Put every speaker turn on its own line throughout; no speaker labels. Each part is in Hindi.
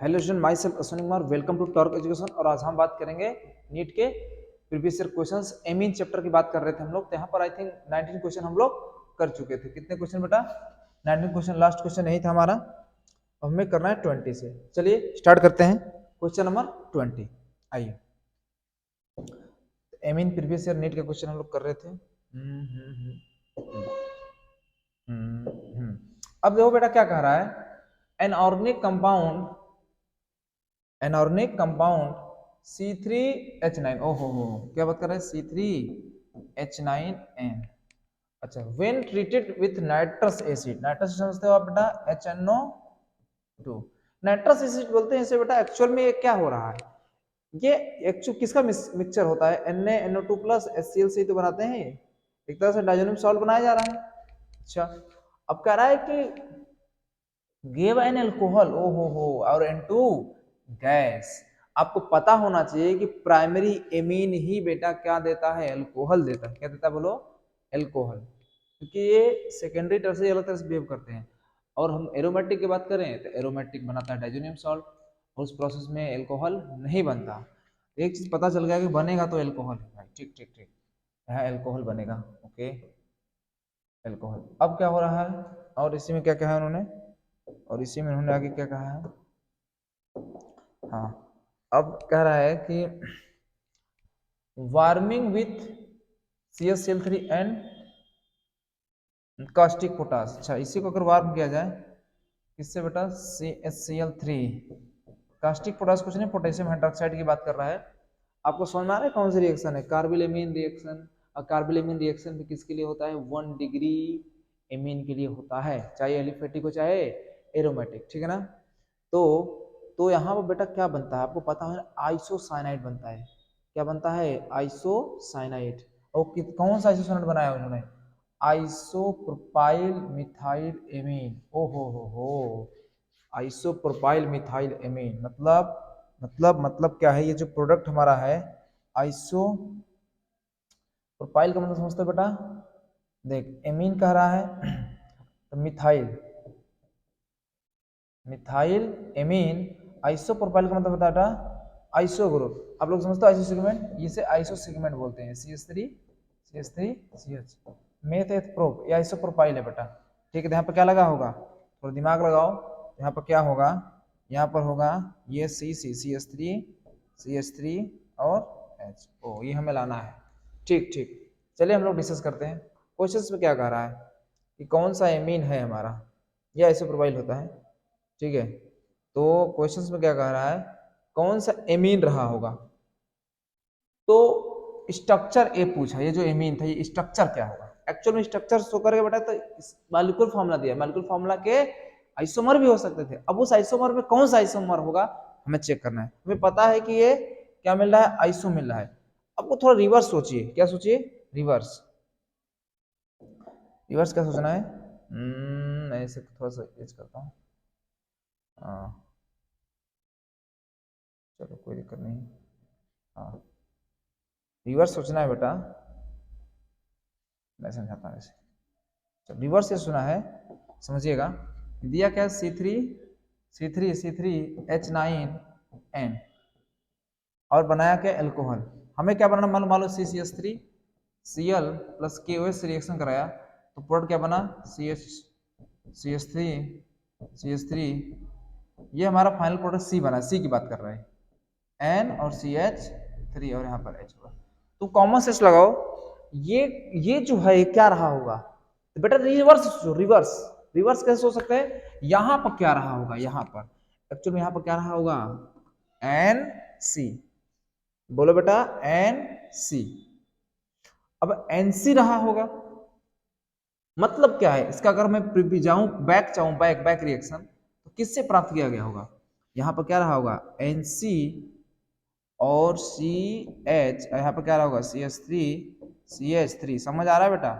Hello student, myself Ashwini Kumar, welcome to Torque Education. और आज हम बात करेंगे नीट के previous year questions. Amine chapter की बात कर रहे थे हम लोग, तो यहाँ पर आई थिंक 19 क्वेश्चन हम लोग कर चुके थे। कितने क्वेश्चन बेटा? 19 क्वेश्चन। लास्ट क्वेश्चन यही था हमारा, अब हमें करना है 20 से। चलिए स्टार्ट करते हैं क्वेश्चन नंबर 20। आइए, एमीन प्रीवियस ईयर नीट के क्वेश्चन हम लोग कर रहे थे। अब देखो बेटा क्या कह रहा है, एन ऑर्गेनिक कंपाउंड C3H9। ओहो हो, क्या बात कर रहे हैं? C3H9N। अच्छा, when treated with nitrous acid, nitrous समझते हो आप बेटा? HNO2। नाइट्रस एसिड बोलते हैं इसे बेटा। एक्चुअल में ये क्या हो रहा है, ये एक्चुअल किसका मिक्सचर होता है? NaNO2 प्लस HCl से ही तो बनाते हैं। एक तरह से डाइजोनियम सॉल्ट बनाया जा रहा है। अच्छा, अब कह रहा है कि गिव एन अल्कोहल, ओ हो, और N2 गैस। आपको पता होना चाहिए कि प्राइमरी एमीन ही बेटा क्या देता है? अल्कोहल देता है। क्या देता है बोलो? अल्कोहल। क्योंकि ये सेकेंडरी टर्सरी अलग तरह से बिहेव करते हैं। और हम एरोमेटिक की बात करें तो एरोमेटिक बनाता है डाइजोनियम सॉल्ट, और उस प्रोसेस में अल्कोहल नहीं बनता। एक चीज पता चल गया कि बनेगा तो अल्कोहल है भाई। ठीक ठीक ठीक, है अल्कोहल बनेगा। Okay, alcohol. अब क्या हो रहा है, और इसी में क्या कहा है उन्होंने, और इसी में उन्होंने आगे क्या कहा है? हाँ, अब कह रहा है कि warming with CaCl3 and caustic potash. अच्छा, इसी को अगर वार्म किया जाए किससे बेटा? CaCl3। कास्टिक पोटास कुछ नहीं, पोटेशियम हाइड्रोक्साइड की बात कर रहा है। आपको समझ में आ रहा है कौन सी रिएक्शन है? कार्बिलेमीन रिएक्शन। और कार्बिलेमीन रिएक्शन भी किसके लिए होता है? 1 डिग्री एमीन के लिए होता है, चाहे एलिफेटिक हो चाहे एरोमेटिक। ठीक है ना? तो यहाँ पर बेटा क्या बनता है आपको पता है? आइसोसाइनाइड बनता है। क्या बनता है? आइसोसाइनाइड। और कौन सा आइसोसाइनाइड बनाया उन्होंने? Isopropyl methyl amine. ओ हो, आइसोप्रोपाइल मिथाइल एमीन। मतलब क्या है? ये जो प्रोडक्ट हमारा है आइसोप्रोपाइल का मतलब समझते हो बेटा? देख, एमीन कह रहा है तो मिथाइल एमीन। आइसोप्रोपाइल का मतलब होता है आइसो ग्रुप। आप लोग समझते हो आइसो सेगमेंट, इसे आइसो सेगमेंट बोलते हैं। CH3CH मेथ प्रोप, ये आइसोप्रोपाइल है बेटा। ठीक है, तो यहाँ पर क्या लगा होगा? थोड़ा दिमाग लगाओ। यहाँ पर क्या होगा? यहाँ पर होगा ये CH3 और HO, ये हमें लाना है। ठीक ठीक, चलिए हम लोग डिस्कस करते हैं। क्वेश्चन में क्या कह रहा है कि कौन सा एमीन है हमारा? ये आइसोप्रोपाइल होता है। ठीक है, तो क्वेश्चंस में क्या कह रहा है, कौन सा एमीन रहा होगा? तो स्ट्रक्चर ए पूछा, ये जो एमीन था ये स्ट्रक्चर क्या होगा? एक्चुअल में स्ट्रक्चर शो करके बेटा तो मॉलिक्यूल फार्मूला दिया, मॉलिक्यूल फार्मूला के आइसोमर भी हो सकते थे। अब उस आइसोमर में कौन सा आइसोमर होगा हमें चेक करना है। हमें पता है कि ये क्या मिल रहा है? आइसो मिल रहा है। आपको थोड़ा रिवर्स सोचिए। क्या सोचिए? रिवर्स क्या सोचना है? मैं इसे थोड़ा सा एज करता हूँ। चलो कोई दिक्कत नहीं। हाँ, रिवर्स सोचना है बेटा, मैं समझाता हूँ इसे। रिवर्स से सुना है, समझिएगा। दिया क्या? C3H9N, और बनाया क्या? अल्कोहल। हमें क्या बनाना मालूम? मालूम CCH3 Cl प्लस KOH से रिएक्शन कराया तो प्रोडक्ट क्या बना? CH3 ये हमारा फाइनल प्रोडक्ट C बना। C की बात कर रहे हैं। N और CH3 और यहाँ पर H होगा। तो कॉमन सेंस लगाओ, ये जो है क्या रहा होगा? तो बेटा रिवर्स कैसे हो सकता है? यहां पर क्या रहा होगा? यहां पर एक्चुअली में यहाँ पर क्या रहा होगा? NC। बोलो बेटा, NC। अब NC रहा होगा मतलब क्या है इसका? अगर मैं जाऊं बैक रिएक्शन, तो किससे प्राप्त किया गया होगा? यहाँ पर क्या रहा होगा? NC और CH, यहाँ पर क्या रहा होगा? CH3 समझ आ रहा है बेटा?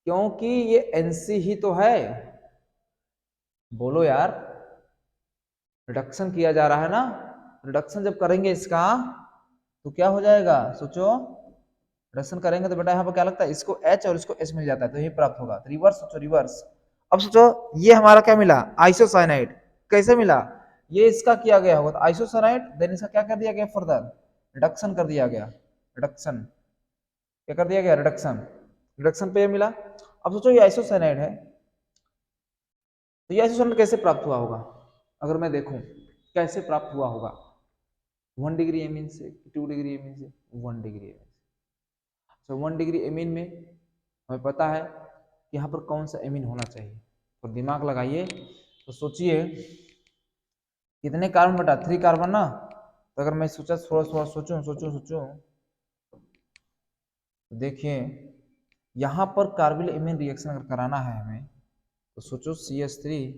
क्योंकि ये NC ही तो है। बोलो यार, रिडक्शन किया जा रहा है ना। रिडक्शन जब करेंगे इसका तो क्या हो जाएगा? सोचो, रिडक्शन करेंगे तो बेटा यहाँ पर क्या लगता है? इसको H और इसको H मिल जाता है, तो यही प्राप्त होगा। तो रिवर्स सोचो, रिवर्स। अब सोचो, ये हमारा क्या मिला? आइसोसाइनाइड। कैसे मिला? ये इसका किया गया होगा तो आइसोसाइनाइड, देन इसका क्या कर दिया गया, फर्दर रिडक्शन कर दिया गया, रिडक्शन क्या कर दिया गया, रिडक्शन, रिडक्शन पे ये मिला। अब सोचो ये आइसोसाइनाइड है, तो ये आइसोसाइनाइड कैसे प्राप्त हुआ होगा, अगर मैं देखूं कैसे प्राप्त हुआ होगा, 1 डिग्री एमीन से, 2 डिग्री एमीन से, 1 डिग्री एमीन से। तो 1 डिग्री एमीन में हमें पता है कि यहाँ पर कौन सा एमीन होना चाहिए, तो दिमाग लगाइए, तो सोचिए कितने कार्बन बटा 3 कार्बन ना, तो अगर मैं सोचा थोड़ा थोड़ा सोचूं तो देखिए यहाँ पर कार्बोनिल एमीन रिएक्शन अगर कराना है हमें, तो सोचो CH3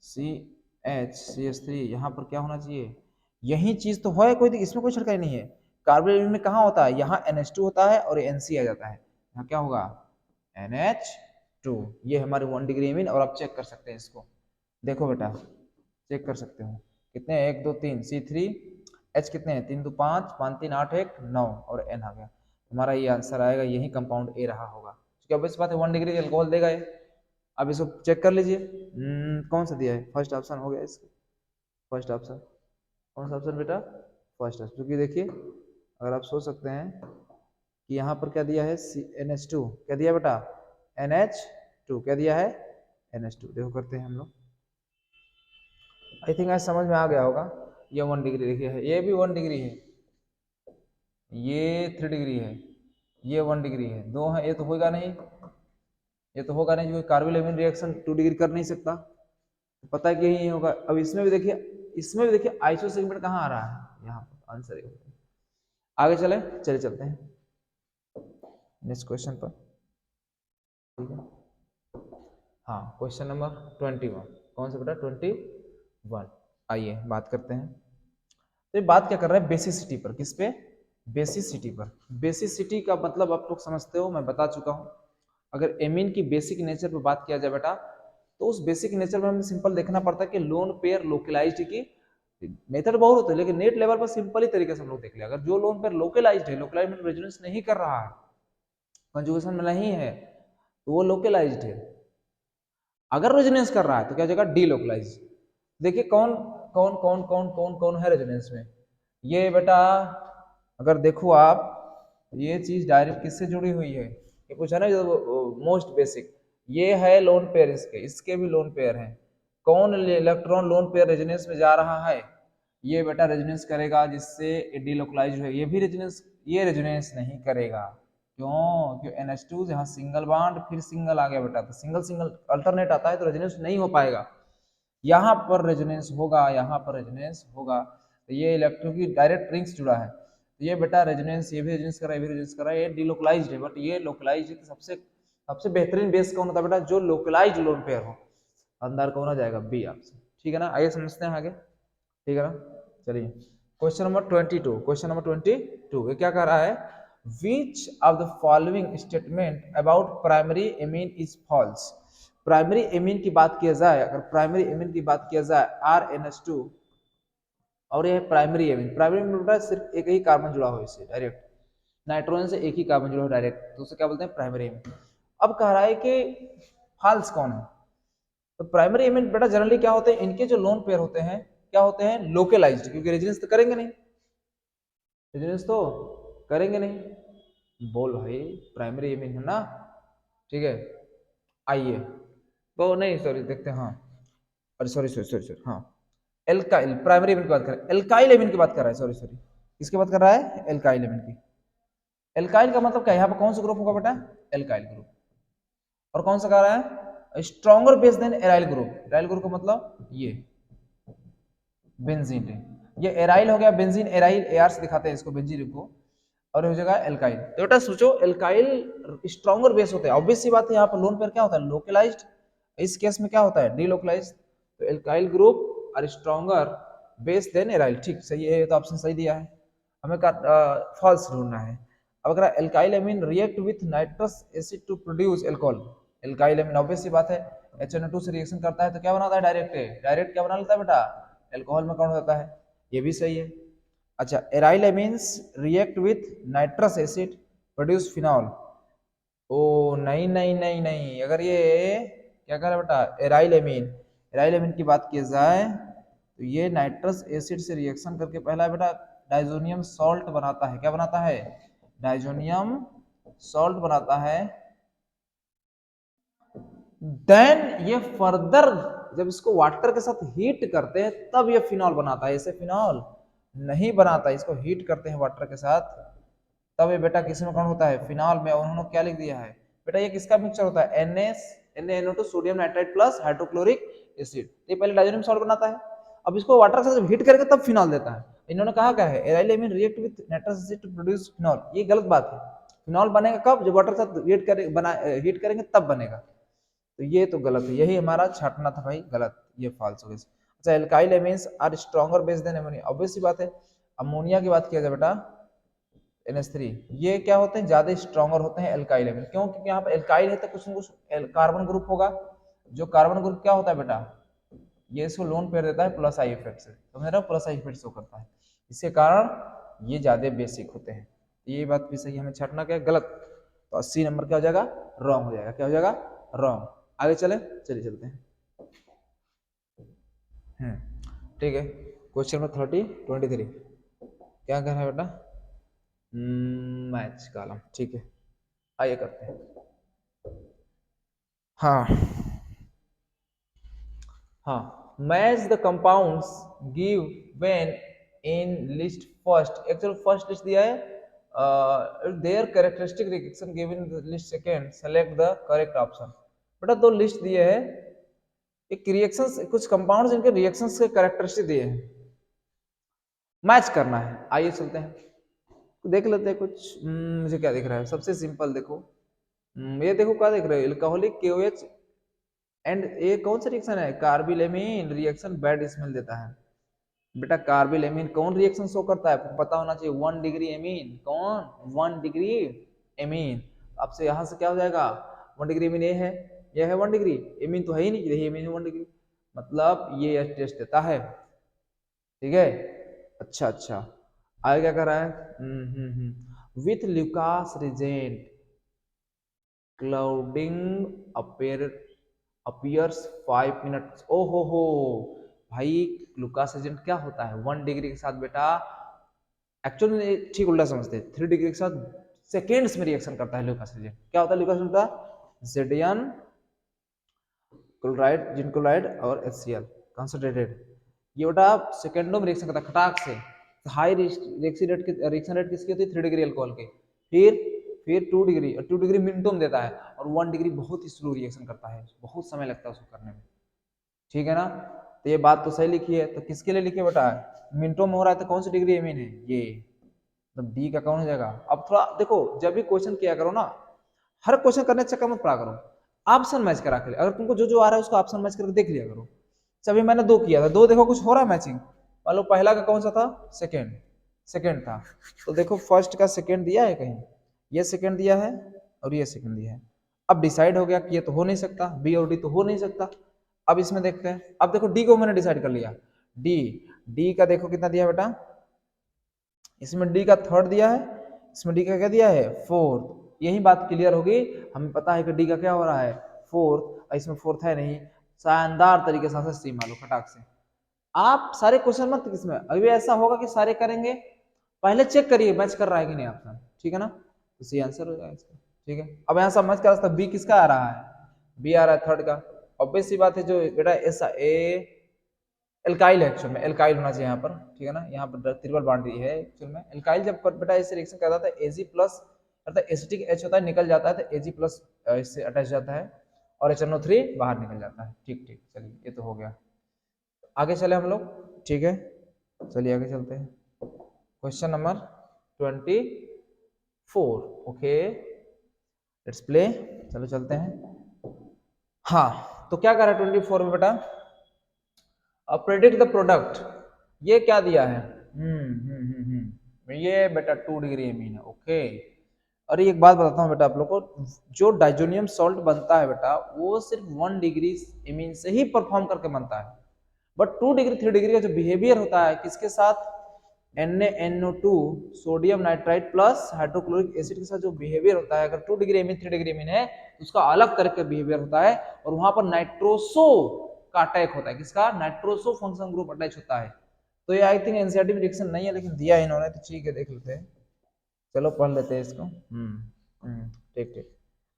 CH3 यहाँ पर क्या होना चाहिए, यही चीज तो है, कोई इसमें कोई छिड़काई नहीं है। कार्बोनिल एमीन में कहाँ होता है, यहाँ NH2 होता है और NC आ जाता है, यहाँ क्या होगा NH2, ये हमारे 1 डिग्री एमीन। और आप चेक कर सकते हैं इसको, देखो बेटा चेक कर सकते हो कितने, 1 2 3 C3 H कितने हैं, 3 2 5 5 3 8 1 9 और N आ गया, हमारा ये आंसर आएगा, यही कंपाउंड ए रहा होगा, क्योंकि अब इस बात है 1 डिग्री अल्कोहल देगा ये। अब इसको चेक कर लीजिए, कौन सा दिया है, फर्स्ट ऑप्शन हो गया इसका, फर्स्ट ऑप्शन, कौन सा ऑप्शन बेटा, फर्स्ट ऑप्शन, क्योंकि देखिए अगर आप सोच सकते हैं कि यहाँ पर क्या दिया है, NH2 क्या दिया बेटा, NH2 क्या दिया है, NH2, देखो करते हैं हम लोग, आई थिंक आज समझ में आ गया होगा। ये 1 डिग्री देखिए है, ये भी 1 डिग्री है, ये 3 डिग्री है, ये 1 डिग्री है, दो है, ये तो होगा नहीं, ये तो होगा नहीं, क्योंकि कार्बोनिल एमीन रिएक्शन 2 डिग्री कर नहीं सकता, तो पता है कि यही होगा। अब इसमें भी देखिए, इसमें भी देखिए आइसो सेगमेंट कहाँ आ रहा है, यहाँ पर आंसर है। आगे चले, चलिए चलते हैं नेक्स्ट क्वेश्चन पर, ठीक है। हाँ क्वेश्चन नंबर 21, कौन सा बेटा, 21, आइए बात करते हैं। तो ये बात क्या कर रहा है, बेसिसिटी पर, किस पे, बेसिसिटी पर। बेसिसिटी का मतलब आप लोग समझते हो, मैं बता चुका हूँ। अगर एमीन की बेसिक नेचर पर बात किया जाए बेटा, तो उस बेसिक नेचर में हमें सिंपल देखना पड़ता है कि लोन पेयर लोकलाइज्ड की मेथड बहुत होते हैं, लेकिन नेट लेवल पर सिंपल ही तरीके से हम लोग देख लिया, अगर जो लोन पेयर लोकलाइज्ड है, लोकलाइज्ड में रेजोनेंस नहीं कर रहा है, कंजुगेशन में नहीं है, तो वो लोकलाइज्ड है। अगर रेजोनेंस कर रहा है तो क्या जगह डीलोकलाइज। देखिए कौन कौन कौन कौन कौन कौन है रेजोनेंस में, ये बेटा अगर देखो आप, ये चीज डायरेक्ट किससे जुड़ी हुई है, ये पूछा ना मोस्ट बेसिक, ये है लोन पेयर, इसके भी लोन पेयर हैं। कौन इलेक्ट्रॉन लोन पेयर रेजोनेंस में जा रहा है, ये बेटा रेजोनेंस करेगा जिससे डीलोकलाइज है, ये भी रेजोनेंस, ये रेजोनेंस नहीं करेगा, क्यों, क्यों NH2 यहाँ सिंगल बॉन्ड फिर सिंगल आ गया बेटा, तो सिंगल सिंगल अल्टरनेट आता है तो रेजोनेंस नहीं हो पाएगा। यहाँ पर रेजोनेंस होगा, यहाँ पर रेजोनेंस होगा, तो ये इलेक्ट्रॉन की डायरेक्ट रिंग्स जुड़ा है, तो ये बेटा रेजोनेंस, ये भी रेजोनेंस कर रहा है, ये भी रेजोनेंस कर रहा है, ये डीलोकलाइज्ड है, बट ये लोकलाइज्ड है, सबसे सबसे बेहतरीन बेस कौन होता है बेटा, जो लोकलाइज्ड लोन पेयर हो, अंदर कौन आ जाएगा, बी ऑप्शन, ठीक है ना। आइए समझते हैं आगे, ठीक है ना। चलिए क्वेश्चन नंबर 22, क्वेश्चन नंबर 22 ये क्या कह रहा है, which of the following statement about primary amine is false। Primary amine की बात किया जाए, अगर प्राइमरी एमीन की बात किया जाए RNH2, और ये प्राइमरी एमीन, प्राइमरी एमीन सिर्फ एक ही कार्बन जुड़ा हो इससे डायरेक्ट, नाइट्रोजन से एक ही कार्बन जुड़ा हो डायरेक्ट, तो उसे क्या बोलते हैं, प्राइमरी एमीन। अब कह रहा है कि फॉल्स कौन है, तो प्राइमरी एमीन बेटा जनरली क्या होते हैं, इनके जो लोन पेयर होते हैं क्या होते हैं, लोकलाइज्ड, क्योंकि रेजोनेंस तो करेंगे नहीं, रेजोनेंस तो करेंगे नहीं, बोल भाई प्राइमरी एमीन है ना, ठीक है। आइए वो नहीं, सॉरी देखते हैं, हाँ अरे सॉरी सॉरी सॉरी सॉरी, हाँ एल्काइल, प्राइमरी एमीन की बात कर रहा है, एल्काइल एमीन की बात कर रहा है, सॉरी सॉरी, किसकी बात कर रहा है, एल्काइल एमीन की। एल्काइल का मतलब क्या है, यहाँ पर कौन सा ग्रुप होगा बेटा, एल्काइल ग्रुप, और कौन सा कह रहा है, stronger base than aryl group, aryl group का मतलब ये बेंजीन है, ये एराइल हो गया, बेंजीन एराइल, एआर से दिखाते हैं इसको बेंजीन को, और हो जाएगा एल्काइल। तो बेटा सोचो एल्काइल स्ट्रॉन्गर बेस होते हैं, ऑब्वियस सी बात है, यहाँ पर लोन पेयर क्या होता है, लोकलाइज्ड, इस केस में क्या होता है, डीलोकलाइज्ड, तो एल्काइल ग्रुप और स्ट्रॉन्गर बेस देन एराइल, ठीक सही है, तो ऑप्शन सही दिया है, हमें फॉल्स ढूंढना है। अब अगर alkyl amine react with nitrous acid to produce alcohol, alkyl amine obvious सी बात है HNO2 से रिएक्शन करता है तो क्या बनाता है, डायरेक्ट डायरेक्ट क्या बना लेता है बेटा, एल्कोहल में कौन होता है, ये भी सही है। अच्छा aryl amines react with nitrous acid produce phenol, ओ नहीं नहीं नहीं नहीं, अगर ये क्या कह रहा है बेटा, एराइल एमीन। एराइल एमीन की बात की जाए तो ये नाइट्रस एसिड से रिएक्शन करके पहला बेटा डाइजोनियम सॉल्ट बनाता है। क्या बनाता है, डाइजोनियम सॉल्ट बनाता है। देन ये फर्दर जब इसको वाटर के साथ हीट करते हैं तब ये फिनॉल बनाता है। इसे फिनॉल नहीं बनाता, इसको हीट करते हैं वाटर के साथ तब ये बेटा किस में कौन होता है, फिनॉल में। उन्होंने क्या लिख दिया है बेटा, ये किसका मिक्सचर होता है, NaNO2 sodium nitride plus hydrochloric acid. ये पहले डाइजोनियम सॉल्ट बनाता है, अब इसको वाटर के साथ हीट करके तब फिनॉल देता है। इन्होंने कहा क्या है, aryl amine react with nitrous acid to produce phenol. ये गलत बात है। फिनॉल बनेगा कब, जब वाटर के साथ हीट करेंगे तब बनेगा। तो ये तो गलत है, यही हमारा छाटना था भाई, गलत, ये फॉल्स हो गया। अच्छा, alkyl amines are stronger base than ammonia. Obvious सी बात है, अमोनिया की बात किया जाए बेटा NH3, ये क्या होते हैं, ज्यादा स्ट्रॉन्गर होते हैं एल्काइल एमीन। क्यों, क्योंकि यहाँ पे एल्काइल है तो कुछ न कुछ कार्बन ग्रुप होगा। जो कार्बन ग्रुप क्या होता है बेटा, ये इसको लोन पेयर देता है प्लस आई इफेक्ट से, समझ रहे हो, प्लस आई इफेक्ट शो करता है, इसके कारण ये ज्यादा बेसिक होते हैं। ये बात भी सही, हमें छाटना क्या गलत, तो 80 नंबर क्या हो जाएगा, रॉन्ग हो जाएगा। क्या हो जाएगा, रॉन्ग। आगे चले, चलिए चलते हैं। ठीक है, क्वेश्चन नंबर 23 क्या कह रहा है बेटा, मैच कॉलम। ठीक है, आइए करते हैं। हाँ, match the compounds give when in list first. Actual first list दिया है, there characteristic reaction given in the list second, select the correct option. बेटा दो लिस्ट दिए हैं, एक रिएक्शंस, कुछ कंपाउंड्स इनके रिएक्शंस के कैरेक्टरिस्टिक दिए हैं, मैच करना है। आइए चलते हैं, तो देख लेते हैं कुछ। मुझे क्या दिख रहा है, सबसे सिंपल देखो, ये देखो क्या देख रहे हो, अल्कोहलिक KOH एंड ये कौन सा रिएक्शन है, कार्बिलेमिन रिएक्शन बैड स्मेल देता है। बेटा कार्बिलेमिन कौन रिएक्शन शो करता है, पता होना चाहिए, 1 डिग्री एमीन। कौन, 1 डिग्री एमीन। आपसे यहां से क्या हो जाएगा, 1 डिग्री एमीन ये है 1 डिग्री एमीन, तो है ही नहीं, यही एमीन है 1 डिग्री, मतलब ये टेस्ट देता है। ठीक है, अच्छा अच्छा, आगे क्या कर रहा है, with Lucas reagent clouding appears 5 minutes. ओ हो भाई, लुकास एजेंट क्या होता है, 1 डिग्री के साथ बेटा, एक्चुअली ठीक उल्टा समझते हैं, 3 डिग्री के साथ सेकेंड्स में रिएक्शन करता है लुकास एजेंट। क्या होता है लुकास एजेंट का, जेडियन क्लोराइड, जिंक क्लोराइड और HCl कंसंट्रेटेड, ये बेटा सेकेंडों में रिएक्शन करता है खटाक से। हाई रिएक्शन रेट किसकी होती है, 3 डिग्री अल्कोहल के, फिर 2 डिग्री, और 2 डिग्री मिनटों में देता है, और 1 डिग्री बहुत ही स्लो रिएक्शन करता है, बहुत समय लगता है उसको करने में। ठीक है ना, तो ये बात तो सही लिखी है, तो किसके लिए लिखिए बेटा, मिनटों में हो रहा है तो कौन सी डिग्री एमीन है, ये, तो डी का कौन हो जाएगा। अब थोड़ा देखो, जब भी क्वेश्चन किया करो ना, हर क्वेश्चन करने से चक्कर मत पड़ा करो, ऑप्शन मैच करा कर, अगर तुमको जो जो आ रहा है उसको ऑप्शन मैच करके देख लिया करो। अभी मैंने 2 किया था, 2 देखो कुछ हो रहा है मैचिंग, मान लो पहला का कौन सा था, सेकेंड था, तो देखो फर्स्ट का सेकेंड दिया है कहीं, ये सेकेंड दिया है और ये सेकेंड दिया है। अब डिसाइड हो गया कि ये तो हो नहीं सकता, बी और डी तो हो नहीं सकता। अब इसमें देखते हैं, अब देखो डी को मैंने डिसाइड कर लिया, डी का देखो कितना दिया बेटा, इसमें डी का थर्ड दिया है, इसमें डी का क्या दिया है, फोर्थ। यही बात क्लियर होगी, हमें पता है कि डी का क्या हो रहा है, फोर्थ, इसमें फोर्थ है नहीं, शानदार तरीके से सी मारो फटाक से। आप सारे क्वेश्चन मत किसमें, अभी ऐसा होगा कि सारे करेंगे, पहले चेक करिए मैच कर रहा है कि नहीं ऑप्शन, ठीक है ना, तो सी आंसर हो जाएगा इसका। ठीक है, अब यहाँ सब मैच कर रहा है, बी किसका आ रहा है, बी आ रहा है थर्ड का। ऑब्वियस सी बात है, जो बेटा ऐसा ए एल्काइल है, एक्चुअल में एल्काइल होना चाहिए यहाँ पर, ठीक है ना, यहाँ पर ट्रिपल बॉन्ड है एक्चुअल में एल्काइल। जब बेटा इस रिएक्शन करता है Ag प्लस अर्थात एसिटिक H होता है, निकल जाता है तो Ag प्लस इससे अटैच जाता है और HNO3 बाहर निकल जाता है। ठीक ठीक, चलिए ये तो हो गया, आगे चले हम लोग। ठीक है, चलिए आगे चलते हैं, question number 24। Okay let's play, चलो चलते हैं। हाँ, तो क्या कर रहा है 24 में बेटा, प्रेडिक्ट द प्रोडक्ट, ये क्या दिया है, ये बेटा 2 डिग्री एमीन है। ओके, और एक बात बताता हूँ बेटा आप लोग को, जो डाइजोनियम सॉल्ट बनता है बेटा वो सिर्फ 1 डिग्री एमीन से ही परफॉर्म करके बनता है, बट 2 डिग्री 3 डिग्री का जो बिहेवियर होता है किसके साथ, NaNO2 sodium nitride plus hydrochloric acid के साथ जो बिहेवियर होता है, अगर 2 डिग्री एमीन 3 डिग्री एमीन है तो उसका अलग तरह का बिहेवियर होता है, और वहां पर नाइट्रोसो का अटैक होता है। किसका? नाइट्रोसो फंक्शन ग्रुप अटैच होता है। तो ये आई थिंक एनसीईआरटी में डिक्शन नहीं है, लेकिन दिया इन्होंने, तो ठीक है देख लेते हैं। चलो पढ़ लेते हैं इसको। ठीक ठीक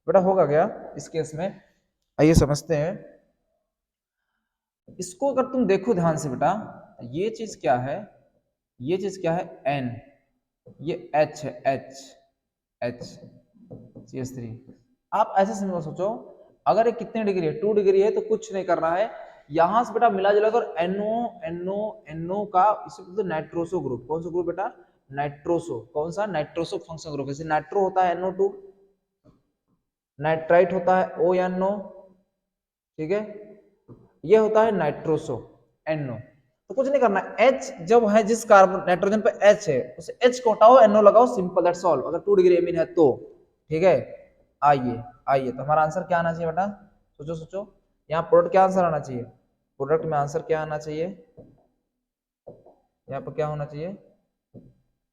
बेटा, होगा क्या इस केस में, आइए समझते हैं इसको। अगर तुम देखो ध्यान से बेटा, ये चीज क्या है, ये चीज क्या है, N, ये H है, H CH3। आप ऐसे समझो, सोचो अगर ये कितने डिग्री है, 2 डिग्री है, तो कुछ नहीं कर रहा है, यहां से बेटा मिला जुला कर NO का इसे बोलते नाइट्रोसो ग्रुप। कौन सा ग्रुप बेटा? नाइट्रोसो। कौन सा? Nitroso function group. जैसे नाइट्रो होता है NO2, नाइट्राइट होता है ONO, ठीक है, ये होता है नाइट्रोसो NO। तो कुछ नहीं करना, H जब है, जिस कार्बन नाइट्रोजन पे H है उसे H को हटाओ, NO लगाओ, सिंपल दैट्स ऑल। अगर 2 डिग्री एमीन है तो, ठीक है। आइए आइए, तो हमारा आंसर क्या आना चाहिए बेटा? सोचो सोचो, यहाँ प्रोडक्ट क्या आंसर आना चाहिए? प्रोडक्ट में आंसर क्या आना चाहिए? यहाँ पर क्या होना चाहिए?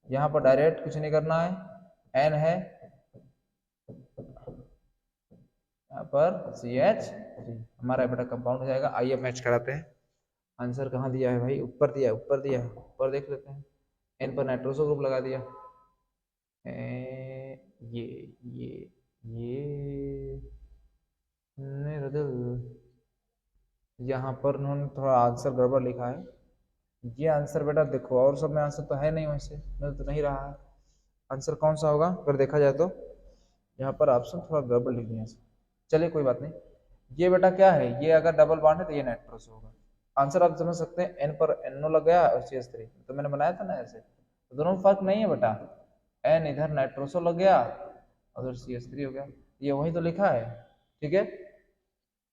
यहाँ पर डायरेक्ट कुछ नहीं करना है, N है, यहाँ पर CH3 हमारा बेटा कंपाउंड हो जाएगा। आइए मैच कराते हैं। आंसर कहाँ दिया है भाई? ऊपर दिया है, ऊपर दिया है, ऊपर देख लेते हैं। N पर नाइट्रोसो ग्रुप लगा दिया, ये ये निर्दल, यहाँ पर उन्होंने थोड़ा आंसर गड़बड़ लिखा है। ये आंसर बेटा देखो, और सब में आंसर तो है नहीं, वैसे मिल तो नहीं रहा है। आंसर कौन सा होगा अगर देखा जाए तो? यहाँ पर ऑप्शन थोड़ा गड़बड़ लिख दिया। चलिए कोई बात नहीं। ये बेटा क्या है, ये अगर डबल बॉन्ड है तो ये नाइट्रोसो होगा। आंसर आप समझ सकते हैं, N पर NO लग गया और CH3, तो मैंने बनाया था ना ऐसे, तो दोनों में फर्क नहीं है बेटा। N इधर नाइट्रोसो लग गया और उधर CH3 हो गया, ये वही तो लिखा है, ठीक है।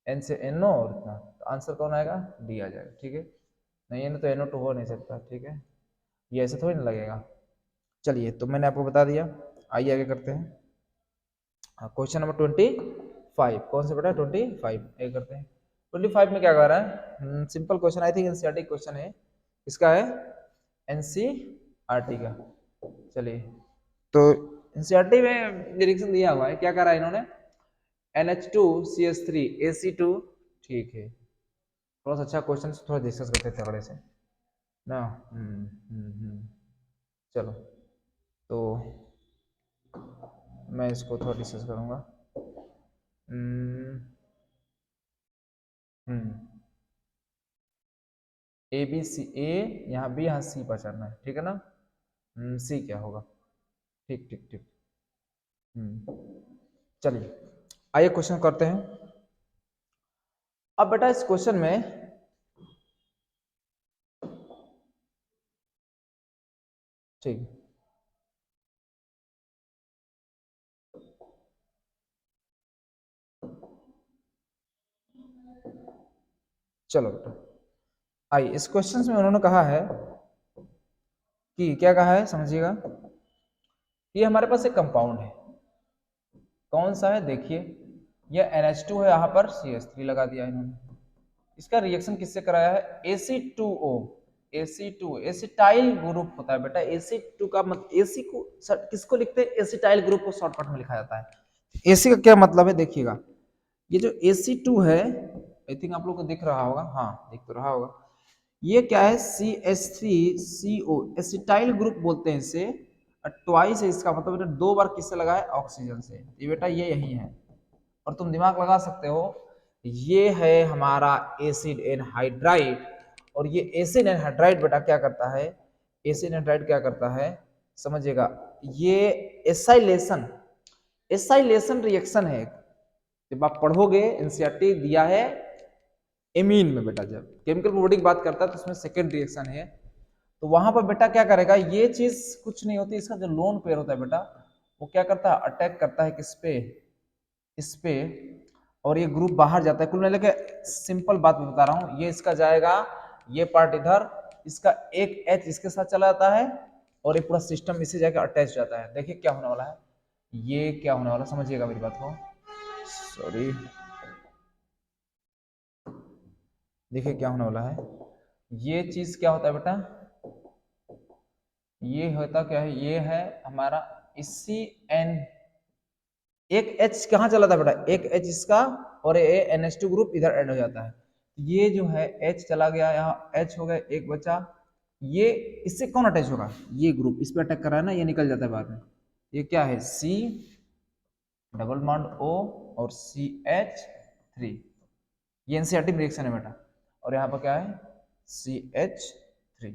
N से NO और इतना, तो आंसर कौन आएगा? D आ जाएगा, ठीक है। नहीं है तो NO2 हो नहीं सकता, ठीक है, ये ऐसे थोड़ी ना लगेगा। चलिए, तो मैंने आपको बता दिया, आइए आगे करते हैं। Question number 25। कौन सा बेटा? 25 ये करते हैं। 25 में क्या कर रहा है? Simple question, I think NCERT question है, इसका है एनसीईआरटी का। चलिए, तो एनसीईआरटी में डायरेक्शन दिया हुआ है, क्या कर रहा है इन्होंने? NH2CH3 AC2, ठीक है। थोड़ा सा अच्छा क्वेश्चन, थोड़ा डिस्कस करते थे बड़े से ना। चलो, तो मैं इसको थोड़ा डिस्कस करूंगा। ए बी सी, ए यहाँ बी, यहाँ सी पहचानना है, ठीक है ना। सी क्या होगा? ठीक ठीक ठीक। चलिए, आइए क्वेश्चन करते हैं। अब बेटा इस क्वेश्चन में ठीक, चलो बेटा, आइए इस क्वेश्चन में उन्होंने कहा है कि, क्या कहा है समझिएगा, ये हमारे पास एक कंपाउंड है, कौन सा है? देखिए, ये NH2 है, यहाँ पर CH3 लगा दिया इन्होंने। इसका रिएक्शन किससे कराया है? Ac2O, Ac2 एसिटाइल ग्रुप होता है बेटा। Ac2 का मतलब, Ac को किसको लिखते हैं? एसिटाइल ग्रुप को शॉर्टकट में लिखा जाता है। Ac का क्या मतलब है देखिएगा, ये जो Ac2 है, आई थिंक आप लोग को दिख रहा होगा, हाँ दिख तो रहा होगा, ये क्या है? CH3CO एसिटाइल ग्रुप बोलते हैं इसे। ट्वाइस है इसका मतलब बेटा, 2 बार किससे लगा है? ऑक्सीजन से। ये बेटा ये यही है, और तुम दिमाग लगा सकते हो, ये है हमारा एसिड एनहाइड्राइड, और ये एसिड एनहाइड्राइड बेटा क्या करता है? एसिड एनहाइड्राइड क्या करता है समझिएगा, ये एसाइलेशन, एसाइलेशन रिएक्शन है। जब आप पढ़ोगे, एनसीईआरटी दिया है एमीन में बेटा, जब केमिकल प्रॉपर्टी की बात करता है तो उसमें सेकेंड रिएक्शन है, तो वहां पर बेटा क्या करेगा? ये चीज कुछ नहीं होती, इसका जो लोन पेयर होता है बेटा, वो क्या करता है? अटैक करता है किस पे? इस पे, और ये ग्रुप बाहर जाता है। कुल मिला के सिंपल बात मैं बता रहा हूँ, ये इसका जाएगा, ये पार्ट इधर, इसका एक H इसके साथ चला जाता है, और ये पूरा सिस्टम इससे जाकर अटैच जाता है। देखिए क्या होने वाला है, ये क्या होने वाला, समझिएगा मेरी बात को, सॉरी, देखिए क्या होने वाला है। ये चीज क्या होता है बेटा? ये होता क्या है, ये है हमारा इसी एन, एक H कहाँ चला था बेटा, एक H इसका और ये NH2 ग्रुप इधर ऐड हो जाता है। ये जो है H चला गया, यहाँ H हो गया, एक बचा, ये इससे कौन अटैच होगा, ये ग्रुप इस पे अटैक कर रहा है ना, ये निकल जाता है बाद में। ये क्या है, C डबल बॉन्ड O और CH3, ये एनसीईआरटी रिएक्शन है बेटा। और यहाँ पर क्या है CH3,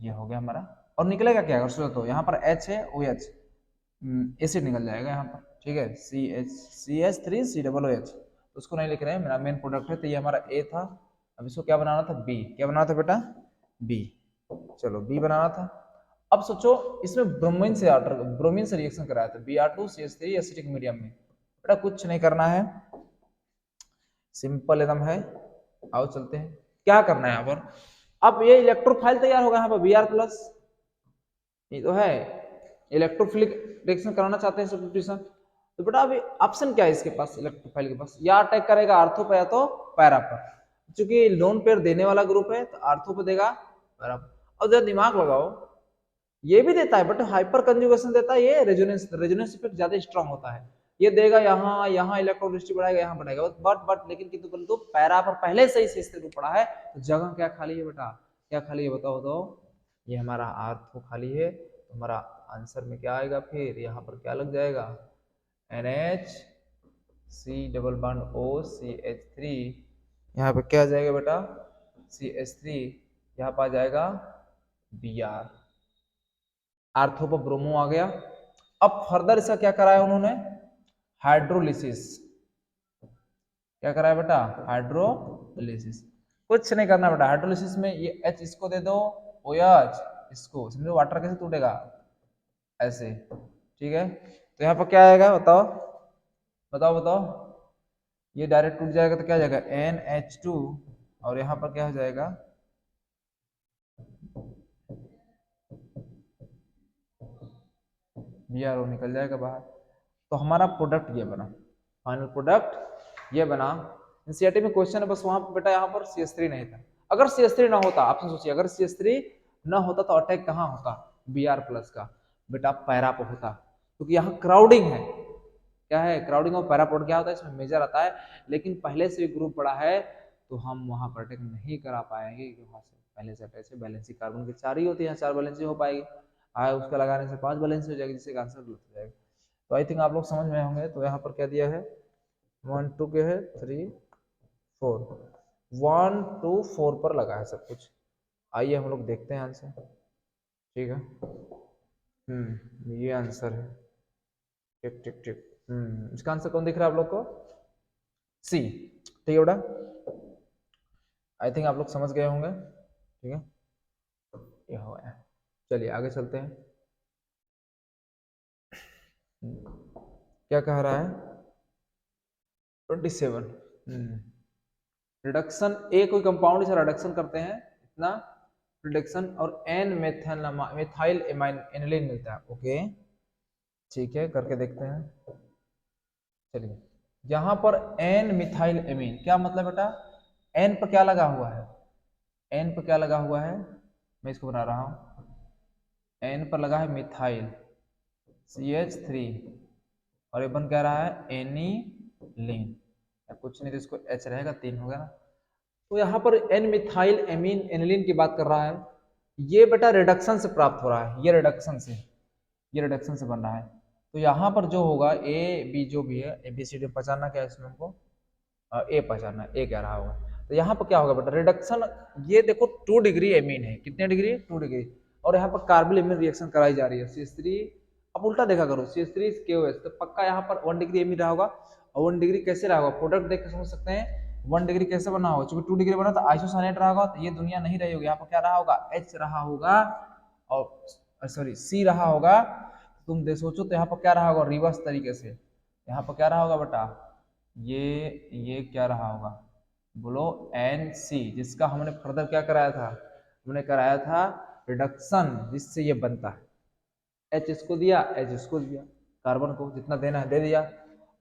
ये हो गया हमारा। और निकलेगा क्या अगर सोचो तो, यहाँ पर H है OH, एसिड निकल जाएगा यहाँ पर, ठीक है, CH3COOH, तो उसको नहीं लिख रहे हैं, मेरा मेन प्रोडक्ट है। तो ये हमारा A था, अब इसको क्या बनाना था, B, क्या बनाना था बेटा, B, चलो B बनाना था। अब सोचो इसमें ब्रोमीन से रिएक्शन कराया था, Br2CH3 एसिडिक मीडियम में, बेटा कुछ नहीं करना है, सिंपल एकदम है। आओ चलते हैं, क्या करना है यहाँ पर, अब ये इलेक्ट्रोफाइल तैयार होगा यहाँ पर Br+, ये तो है इलेक्ट्रोफिलिक रिएक्शन कराना चाहते हैं सब्स्टिट्यूशन। तो बेटा अभी ऑप्शन क्या है इसके पास, इलेक्ट्रोफाइल के पास, या अटैक करेगा आर्थो पे या तो पैरा पर, क्योंकि लोन पेयर देने वाला ग्रुप है तो आर्थो पे देगा, पैरा पर। और जरा दिमाग लगाओ, ये भी देता है बट हाइपर कंजुगेशन देता है, ये रेजोनेंस इफेक्ट ज्यादा स्ट्रांग होता है, ये देगा यहाँ यहाँ इलेक्ट्रोनिसिटी बढ़ाएगा, यहाँ बढ़ाएगा, बट लेकिन किंतु परंतु पैरा पर पहले से ही CH3 ग्रुप पड़ा है, तो जगह क्या खाली है बेटा, क्या खाली है बताओ तो, ये हमारा आर्थो खाली है, तो हमारा आंसर में क्या आएगा, फिर यहाँ पर क्या लग जाएगा, NH C double bond O CH3, यहाँ पर क्या आ जाएगा बेटा CH3, यहाँ पर आ जाएगा Br, आर्थो पर ब्रोमो आ गया। अब फर्दर इसका क्या कराया उन्होंने, हाइड्रोलिसिस, क्या कराया बेटा, हाइड्रोलिसिस, कुछ नहीं करना बेटा, हाइड्रोलिसिस में ये H इसको दे दो, OH इसको, समझो वाटर कैसे टूटेगा, ऐसे, ठीक है। तो यहाँ पर क्या आएगा बताओ, बताओ बताओ, ये डायरेक्ट टूट जाएगा तो क्या जाएगा NH2, और यहाँ पर क्या हो जाएगा, BRO निकल जाएगा बाहर। तो हमारा प्रोडक्ट ये बना, फाइनल प्रोडक्ट ये बना। एनसीईआरटी में क्वेश्चन है बस, वहां पर बेटा यहाँ पर CH3 नहीं था, अगर CH3 ना होता, आपने सोचिए अगर CH3 ना होता तो अटैक कहाँ होता, Br+ का, बेटा पैरा पर होता, क्योंकि यहाँ क्राउडिंग है, क्या है क्राउडिंग और पैरा प्रोडक्ट क्या होता है, इसमें मेजर आता है, लेकिन पहले से ग्रुप बड़ा है तो हम वहां पर अटैक नहीं करा पाएंगे, वहां से पहले से अटैक से बैलेंसी कार्बन की 4 ही होती है, 4 बैलेंसी हो पाएगी, उसका लगाने से 5 बैलेंसी हो जाएगी, जिससे आंसर गलत हो जाएगा। तो आई थिंक आप लोग समझ में होंगे। तो यहाँ पर क्या दिया है, 1 2 के है, 3 4, 1 2 4 पर लगा है सब कुछ। आइए हम लोग देखते हैं आंसर, ठीक है, ये आंसर है, टिक टिक टिक, इसका आंसर कौन दिख रहा है आप लोग को, C, ठीक है बेटा, आई थिंक आप लोग समझ गए होंगे, ठीक है, ये हो गया। चलिए आगे चलते हैं, क्या कह रहा है 27, रिडक्शन, ए कोई कंपाउंड से रिडक्शन करते हैं इतना रिडक्शन, और N मेथाइल एनिलीन मिलता है, ओके ठीक है, करके देखते हैं। चलिए यहाँ पर N मिथाइल एमीन, क्या मतलब बेटा, N पर क्या लगा हुआ है, N पर क्या लगा हुआ है, मैं इसको बना रहा हूँ, N पर लगा है मिथाइल CH3, और ये बन क्या रहा है एनिलीन, कुछ नहीं तो इसको H रहेगा, 3 होगा ना। तो यहाँ पर N मिथाइल एमीन एनिलीन की बात कर रहा है, ये बेटा रिडक्शन से प्राप्त हो रहा है, ये रिडक्शन से बन रहा है। तो यहाँ पर जो होगा A B जो भी है, ABCD पहचानना क्या है इसमें हमको, A पहचानना, A क्या रहा होगा। तो यहाँ पर क्या होगा बेटा रिडक्शन, ये देखो 2 डिग्री एमीन है, कितने डिग्री, 2 डिग्री, और यहाँ पर कार्बन एमीन रिएक्शन कराई जा रही है CH3, अब उल्टा देखा करो CH3 KOH, तो पक्का यहाँ पर 1 डिग्री एमीन रहा होगा, और 1 डिग्री कैसे रहा होगा, प्रोडक्ट देख के समझ सकते हैं 1 डिग्री कैसे बना होगा, चूंकि 2 डिग्री बना तो आइसोसाइनेट रहा होगा, तो ये दुनिया नहीं रही होगी, यहाँ पर क्या रहा होगा H रहा होगा, और सॉरी C रहा होगा, तुम दे सोचो तो यहाँ पर क्या रहा होगा रिवर्स तरीके से, यहाँ पर क्या रहा होगा बेटा, ये क्या रहा होगा, बोलो NC, जिसका हमने फर्दर क्या कराया था, हमने कराया था रिडक्शन, जिससे ये बनता है, H इसको दिया, H इसको दिया, कार्बन को जितना देना है दे दिया।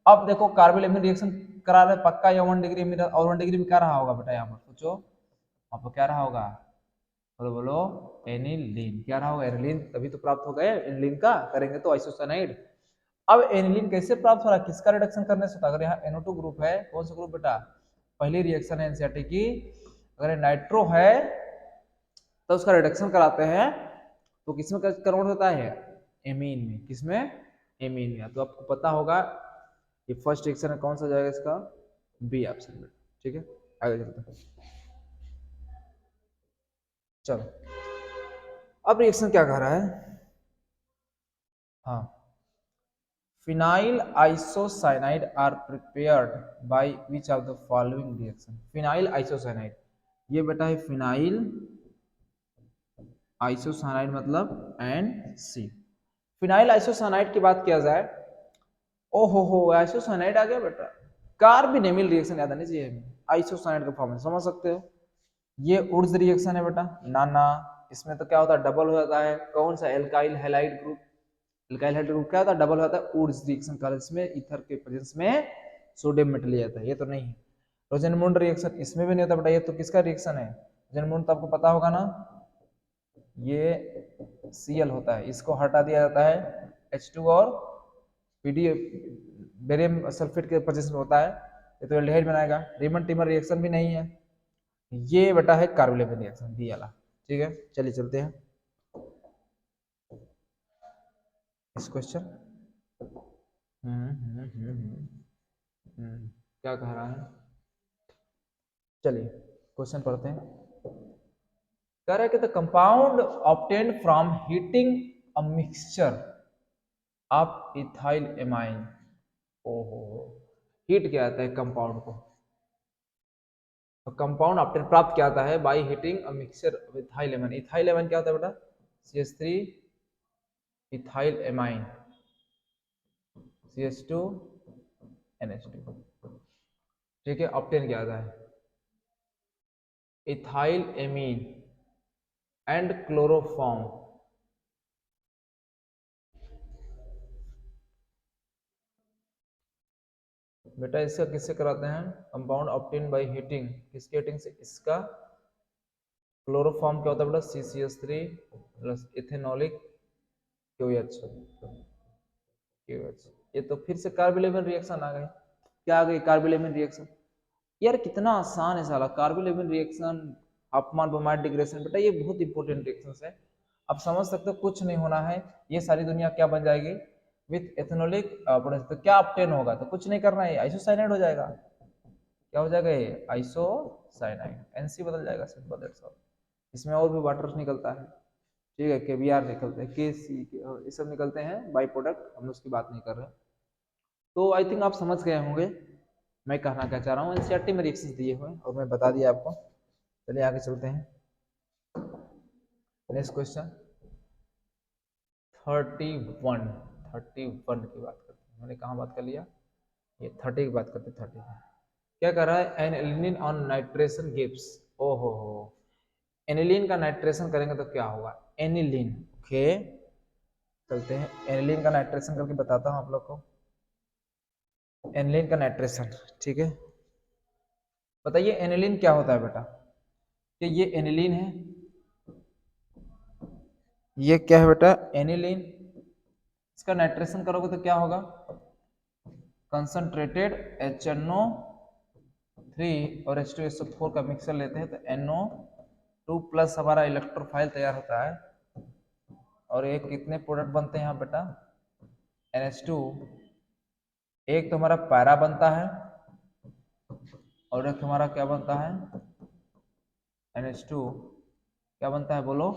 अब देखो कार्बन एमीन रिएक्शन करा रहे पक्का, या 1 डिग्री एमीन, और 1 डिग्री में क्या रहा होगा बेटा, यहाँ पर सोचो, वहां पर क्या रहा होगा बोलो बोलो, एनिलीन। क्या रहा होगा? एनिलीन तभी तो प्राप्त हो गए, एनिलीन का करेंगे तो आइसोसाइनाइड। अब एनिलीन कैसे प्राप्त हो रहा है, किसका रिडक्शन करने से होता है? अगर यहाँ NO2 ग्रुप है, कौन सा ग्रुप बेटा? पहली रिएक्शन है एनसीईआरटी की, अगर नाइट्रो है तो उसका रिडक्शन कराते हैं तो किसमें कन्वर्ट होता है? एमीन में। किसमें? एमीन में। तो आपको पता होगा ये फर्स्ट रिएक्शन है, कौन सा जाएगा इसका? बी ऑप्शन में। ठीक है, आगे चलते हैं। चलो, अब रिएक्शन क्या कह रहा है? हाँ, phenyl isocyanide are prepared by which of the following reaction? Phenyl isocyanide, ये बेटा है फिनाइल आइसोसाइनाइड मतलब NC। फिनाइल आइसोसाइनाइड की बात किया जाए, ओहो आइसोसाइनाइड आ गया बेटा, कार्बोनिल रिएक्शन याद आनी चाहिए हमें, आइसोसाइनाइड का फॉर्मूला समझ सकते हो। ये उर्ज रिएक्शन है बेटा, ना इसमें तो क्या होता है? डबल हो जाता है। कौन सा? Alkyl halide group. Alkyl halide group क्या होता है? डबल होता है। उर्ज रिएक्शन का इसमें ईथर के प्रेजेंस में सोडियम मेटल लिया जाता है, ये तो नहीं है। रोजेनमुंड रिएक्शन इसमें भी नहीं होता बेटा, ये तो किसका रिएक्शन है? रोजेनमुंड तो आपको पता होगा ना, ये Cl होता है, इसको हटा दिया जाता है H2 और PD बेरियम सल्फेट के प्रेजेंस में होता है, ये तो एल्डिहाइड बनाएगा। रीमन टीमर रिएक्शन भी नहीं है, ये बेटा है कार्बोनिल रिएक्शन डी वाला। ठीक है, चलिए चलते हैं इस क्वेश्चन। क्या कह रहा है? चलिए क्वेश्चन पढ़ते हैं। कह रहा है कि the compound obtained from heating a mixture of ethyl amine. ओहो, हीट किया जाता है कंपाउंड को, तो कंपाउंड ऑब्टेन प्राप्त किया जाता है by heating a mixture of ethyl amine. Ethyl amine क्या होता है बेटा? CH3 ethyl amine, CH2 NH2। ठीक है, ऑब्टेन किया जाता है इथाइल एमीन एंड क्लोरोफॉर्म। बेटा इसका किससे कराते हैं? कंपाउंड ऑब्टेन बाय हीटिंग, किसके हीटिंग से? इसका। क्लोरोफॉर्म क्या होता है बेटा? CCH3 plus ethanolic QH। ये तो फिर से कार्बोनिल रिएक्शन आ गई। क्या आ गई? Carbonyl reaction. यार कितना आसान है साला, कार्बोनिल रिएक्शन, अपमान ब्रोमाइड डिग्रेडेशन, बेटा ये बहुत इंपॉर्टेंट रिएक्शंस है। आप समझ सकते हो, कुछ नहीं होना है, ये सारी दुनिया क्या बन जाएगी? विथ एथेनोलिक तो क्या ऑब्टेन होगा? तो कुछ नहीं करना है, आइसोसाइनाइड हो जाएगा। क्या हो जाएगा ये? आइसोसाइनाइड। NC बदल जाएगा, सिंपल दैट्स ऑल। इसमें और भी वाटर निकलता है, ठीक है, KBr निकलते हैं, KC ये सब निकलते हैं बाई प्रोडक्ट, हम उसकी बात नहीं कर रहे। तो आई थिंक आप समझ गए होंगे मैं कहना क्या चाह रहा हूँ। NCERT में रिएक्शंस दिए हुए और मैं बता दिया आपको। चलिए आगे चलते हैं। नेक्स्ट क्वेश्चन 31 की बात करते हैं। मैंने कहाँ बात कर लिया? ये 30 की बात करते हैं। 30 क्या कर रहा है? Aniline on nitration gives. ओहो हो, एनिलीन का नाइट्रेशन करेंगे तो क्या होगा? एनिलीन, ओके चलते हैं, एनिलीन का नाइट्रेशन करके बताता हूँ आप लोग को। एनिलीन का नाइट्रेशन, ठीक है, बताइए एनिलीन क्या होता है बेटा? कि ये एनिलीन है, ये क्या है बेटा? एनिलीन। इसका नाइट्रेशन करोगे तो क्या होगा? कंसंट्रेटेड HNO3 और H2SO4 का मिक्सर लेते हैं तो NO2 प्लस हमारा इलेक्ट्रोफाइल तैयार होता है। और एक कितने प्रोडक्ट बनते हैं यहाँ बेटा? NH2, एक तो हमारा पैरा बनता है और एक हमारा क्या बनता है? NH2 क्या बनता है? बोलो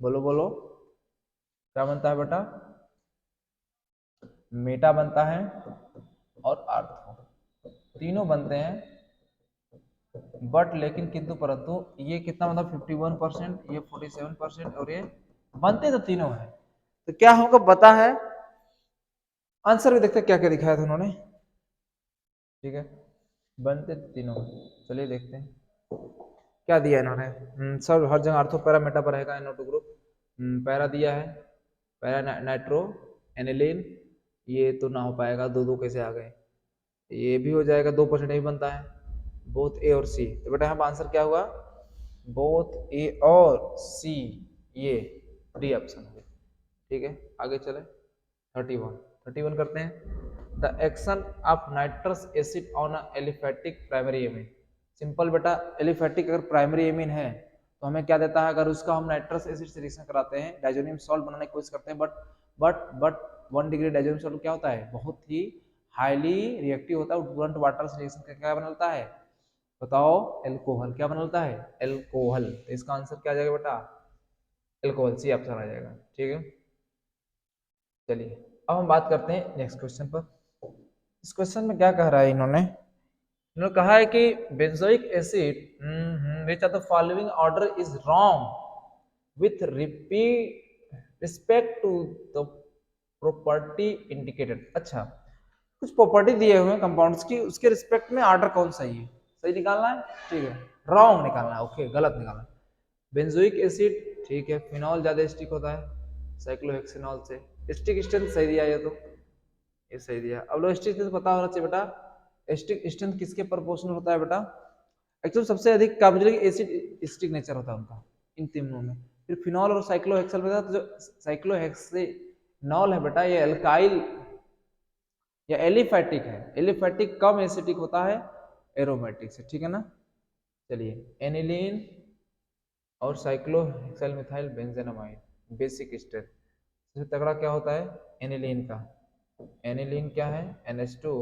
बोलो बोलो, क्या बनता है बेटा? मेटा बनता है और आर्थो, तीनों बनते हैं। बट लेकिन किंतु परंतु ये कितना मतलब 51%, ये 47% और ये बनते तो तीनों है। तो क्या हमको पता है? आंसर भी देखते क्या क्या दिखाया था उन्होंने। ठीक है, बनते तो तीनों है। चलिए देखते हैं क्या दिया इन्होंने। सब हर जगह आर्थो पैरा मेटा पर रहेगा NO2 ग्रुप। पैरा दिया है, पैरा नाइट्रो एनिलीन, ये तो ना हो पाएगा, दो दो कैसे आ गए? ये भी हो जाएगा, 2% ही बनता है, बोथ A और C। तो बेटा यहाँ पर आंसर क्या हुआ? बोथ ए और सी, ये 3 ऑप्शन है। ठीक है, आगे चले 31 करते हैं। The action of nitrous acid on aliphatic primary amine. Simple बेटा, एलिफेटिक अगर प्राइमरी एमीन है तो हमें क्या देता है, अगर उसका हम नाइट्रस एसिड से रिएक्शन कराते हैं, डाइजोनियम सॉल्ट बनाने की कोशिश करते हैं, बट 1 डिग्री डाइजोनियम सॉल्ट क्या होता है, बहुत ही हाईली रिएक्टिव होता है, तुरंत वाटर से रिएक्शन करके क्या बनाता है, बताओ, एल्कोहल। क्या बनाता है, एल्कोहल। तो इसका आंसर क्या आ जाएगा बेटा, एल्कोहल, सी ऑप्शन आ जाएगा। ठीक है, चलिए अब हम बात करते हैं नेक्स्ट क्वेश्चन पर। इस क्वेश्चन में क्या कह रहा है इन्होंने कहा है कि benzoic acid which of the following order is wrong with respect to the property indicated. अच्छा, कुछ प्रॉपर्टी दिए हुए हैं कंपाउंड्स की, उसके रिस्पेक्ट में ऑर्डर कौन सही है, सही निकालना है। ठीक है, रॉन्ग निकालना है, ओके, गलत निकालना है। बेंजोइक एसिड, ठीक है, फिनॉल ज्यादा स्टिक होता है साइक्लोहेक्सेनॉल से। स्टिक स्ट्रेंथ सही दिया ये तो, ये सही दिया। अब लो स्टिक स्ट्रेंथ पता होना चाहिए बेटा, स्टिक स्ट्रेंथ किसके प्रोपोर्शनल होता है बेटा, एक्चुअली सबसे अधिक कार्बोनिलिक एसिड स्टिक नेचर होता है उनका इन तीनों में। फिर फिनॉल और साइक्लोहेक्सेल में, तो जो साइक्लोहेक्सेनॉल है बेटा, ये अल्काइल या एलिफैटिक है, एलिफैटिक कम एसिडिक होता है एरोमेटिक से। ठीक है ना, चलिए एनिलीन और साइक्लोहेक्साइल मिथाइल बेंजेनामाइड बेसिक स्ट्रेंथ सबसे तगड़ा क्या होता है, एनिलीन का। एनिलीन क्या है, NH2,